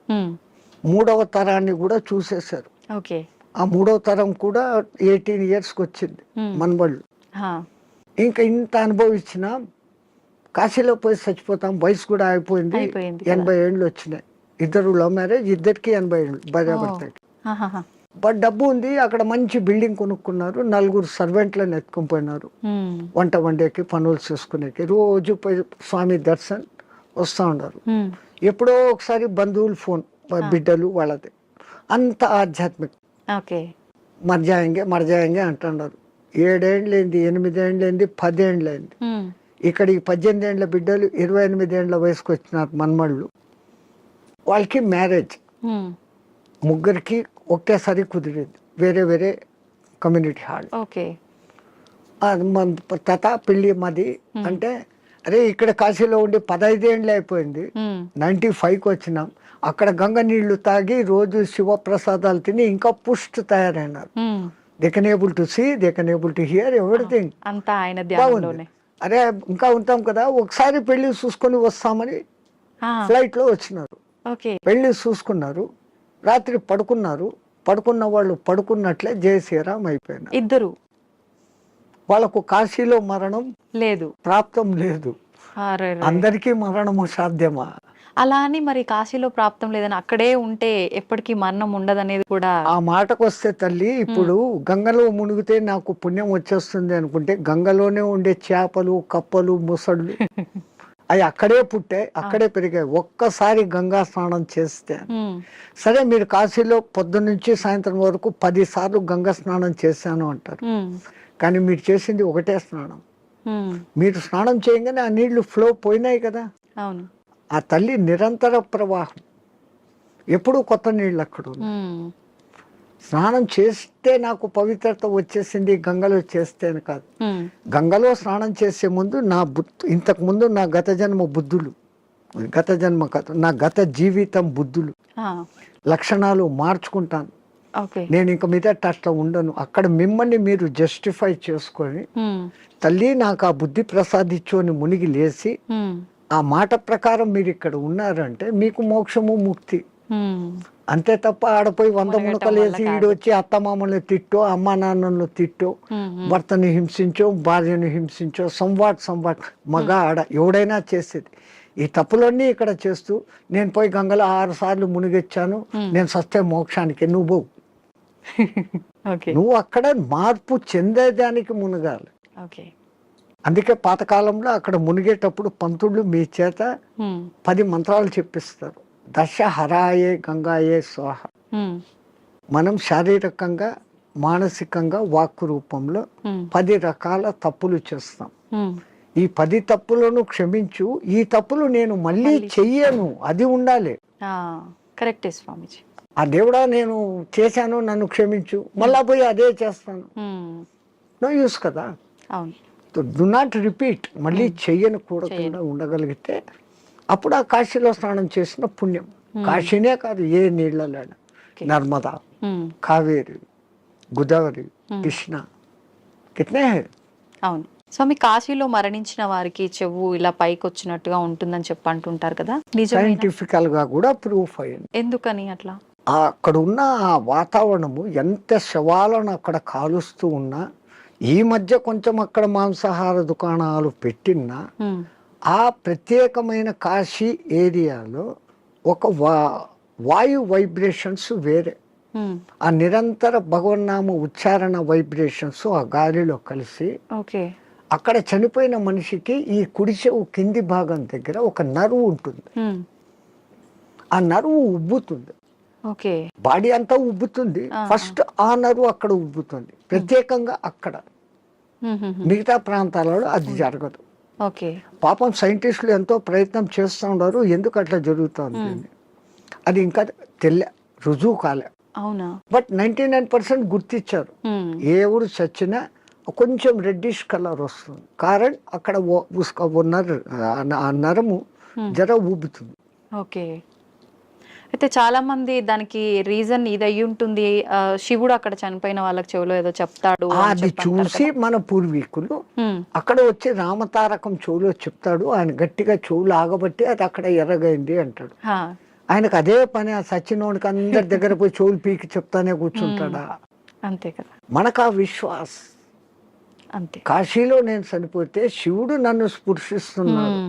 3వ తరాన్ని కూడా చూసేశారు. ఆ 3వ తరం కూడా 18 yearsకి వచ్చింది మనవాళ్ళు. ఇంకా ఇంత అనుభవించిన కాశీలో పోయి చచ్చిపోతాం, వయసు కూడా అయిపోయింది, 80 ఏళ్ళు వచ్చినాయి. 2 లవ్ మ్యారేజ్, ఇద్దరికి 80 ఏళ్ళు భార్యాభర్తకి. బట్ డబ్బు ఉంది, అక్కడ మంచి బిల్డింగ్ కొనుక్కున్నారు, 4 సర్వెంట్లను ఎత్తుకొని పోయినారు, వంట వండేకి పనులు చేసుకునేకి. రోజు పోయి స్వామి దర్శన్ వస్తూ ఉన్నారు. ఎప్పుడో ఒకసారి బంధువులు ఫోన్, బిడ్డలు వాళ్ళది, అంత ఆధ్యాత్మిక. మర్జాయంగే అంటున్నారు. 7 ఏళ్ళైంది, 8 ఏళ్ళైంది, 10 ఏళ్ళైంది. ఇక్కడికి 18 ఏళ్ళ బిడ్డలు 28 ఏళ్ళ వయసుకు వచ్చినారు మనమళ్ళు. వాళ్ళకి మ్యారేజ్, ముగ్గురికి ఒకేసారి కుదిరింది, వేరే వేరే కమ్యూనిటీ హాల్. తాత పెళ్ళి మాది అంటే అరే ఇక్కడ కాశీలో ఉండి 15 ఏళ్ళు అయిపోయింది, 95కి వచ్చినాం. అక్కడ గంగ నీళ్లు తాగి రోజు శివప్రసాదాలు తిని ఇంకా పుష్టి తయారైనారు. They can able to see, they can able to hear everything. అంతా ఆయన ధ్యానంలోనే. అరే ఇంకా ఉంటాం కదా, ఒకసారి పెళ్లి చూసుకొని వస్తామని ఫ్లైట్ లో వచ్చినారు. పెళ్లి చూసుకున్నారు, రాత్రి పడుకున్నారు. పడుకున్న వాళ్ళు పడుకున్నట్లే జయ శ్రీరామ్ అయిపోయినారు ఇద్దరు. వాళ్ళకు కాశీలో మరణం లేదు, ప్రాప్తం లేదు. అందరికీ మరణము సాధ్యమా? అలా అని మరి కాశీలో ప్రాప్తం లేదని అక్కడే ఉంటే ఎప్పటికీ మరణం ఉండదనేది కూడా. ఆ మాటకు వస్తే తల్లి, ఇప్పుడు గంగలో మునిగితే నాకు పుణ్యం వచ్చేస్తుంది అనుకుంటే, గంగలోనే ఉండే చేపలు, కప్పలు, ముసళ్ళు అవి అక్కడే పుట్టాయి, అక్కడే పెరిగాయి. ఒక్కసారి గంగా స్నానం చేస్తే సరే, మీరు కాశీలో పొద్దున్న నుంచి సాయంత్రం వరకు 10 సార్లు గంగా స్నానం చేశాను అంటారు. కానీ మీరు చేసింది ఒకటే స్నానం. మీరు స్నానం చేయగానే ఆ నీళ్లు ఫ్లో పోయినాయి కదా. అవును. ఆ తల్లి నిరంతర ప్రవాహం, ఎప్పుడూ కొత్త నీళ్ళు అక్కడ స్నానం చేస్తే నాకు పవిత్రత వచ్చేసింది గంగలో చేస్తేనే కాదు. గంగలో స్నానం చేసే ముందు ఇంతకు ముందు నా గత జన్మ బుద్ధులు, గత జన్మ కాదు, నా గత జీవితం బుద్ధులు, లక్షణాలు మార్చుకుంటాను. నేను ఇంక మీద అట్లా ఉండను. అక్కడ మిమ్మల్ని మీరు జస్టిఫై చేసుకొని, తల్లి నాకు ఆ బుద్ధి ప్రసాదించు అని మునిగి లేచి ఆ మాట ప్రకారం మీరు ఇక్కడ ఉన్నారంటే మీకు మోక్షము, ముక్తి. అంతే తప్ప ఆడపోయి 100 మునకలు వేసి ఈడొచ్చి అత్తమామల్ని తిట్టో, అమ్మా నాన్నను తిట్టో, భర్తని హింసించో, భార్యను హింసించో, సంవాట్ మగ ఆడ ఎవడైనా చేసేది ఈ తప్పులన్నీ ఇక్కడ చేస్తూ, నేను పోయి గంగలో 6 సార్లు మునిగొచ్చాను, నేను సస్తే మోక్షానికి. నువ్వు నువ్వు అక్కడ మార్పు చెందేదానికి మునగాలి. అందుకే పాతకాలంలో అక్కడ మునిగేటప్పుడు పంతుళ్ళు మీ చేత 10 మంత్రాలు చెప్పిస్తారు. దశ హరాయే గంగాయే స్వాహ. మనం శారీరకంగా, మానసికంగా, వాక్కు రూపంలో 10 రకాల తప్పులు చేస్తాం. ఈ 10 తప్పులను క్షమించు, ఈ తప్పులు నేను మళ్ళీ చెయ్యను, అది ఉండాలి. కరెక్టే స్వామిజీ. ఆ దేవుడా నేను చేశాను, నన్ను క్షమించు, మళ్ళా పోయి అదే చేస్తాను, నో యూస్ కదా. Do not repeat. మళ్ళీ చెయ్యను కూడా ఉండగలిగితే అప్పుడు ఆ కాశీలో స్నానం చేసిన పుణ్యం. కాశీనే కాదు, ఏ నీళ్ళలో, నర్మదా, కావేరి, గోదావరి, కృష్ణ, కిట్నే. అవును స్వామి, కాశీలో మరణించిన వారికి చెవు ఇలా పైకి వచ్చినట్టుగా ఉంటుందని చెప్పి అంటుంటారు కదా, సైంటిఫికల్ గా కూడా ప్రూఫ్ అయ్యింది. ఎందుకని అట్లా? అక్కడ ఉన్న ఆ వాతావరణము, ఎంత శవాలను అక్కడ కాలుస్తూ ఉన్నా, ఈ మధ్య కొంచెం అక్కడ మాంసాహార దుకాణాలు పెట్టినా, ఆ ప్రత్యేకమైన కాశీ ఏరియాలో ఒక వాయు వైబ్రేషన్స్ వేరే, ఆ నిరంతర భగవన్నామ ఉచ్చారణ వైబ్రేషన్స్ ఆ గాలిలో కలిసి, అక్కడ చనిపోయిన మనిషికి ఈ కుడి చెవు కింది భాగం దగ్గర ఒక నరువు ఉంటుంది. ఆ నరువు ఉబ్బుతుంది, బాడీ అంతా ఉబ్బుతుంది. ఫస్ట్ ఆ నరువు అక్కడ ఉబ్బుతుంది ప్రత్యేకంగా అక్కడ. మిగతా ప్రాంతాలలో అది జరగదు. పాపం సైంటిస్టులు ఎంతో ప్రయత్నం చేస్తూ ఉన్నారు, ఎందుకు అట్లా జరుగుతుంది అది ఇంకా రుజువు కాలే. బట్ 99% గుర్తించారు. ఏ ఊరు చచ్చినా కొంచెం రెడ్డిష్ కలర్ వస్తుంది, కారణం అక్కడ నరము జర ఊబుతుంది. అయితే చాలా మంది దానికి రీజన్ ఇది అయ్యి ఉంటుంది, శివుడు అక్కడ చనిపోయిన వాళ్ళకి చెవులో ఏదో చెప్తాడు అది చూసి మన పూర్వీకులు అక్కడ వచ్చి రామతారకం చెవులో చెప్తాడు, ఆయన గట్టిగా చెవులు ఆగబట్టి అది అక్కడ ఎర్రగైంది అంటాడు. ఆయనకు అదే పని, ఆ సచ్చినోడికి అందరి దగ్గర పోయి చెవులు పీకి చెప్తానే కూర్చుంటాడా? అంతే కదా, మనకు ఆ విశ్వాస్. అంతే. కాశీలో నేను చనిపోతే శివుడు నన్ను స్పృశిస్తున్నాడు,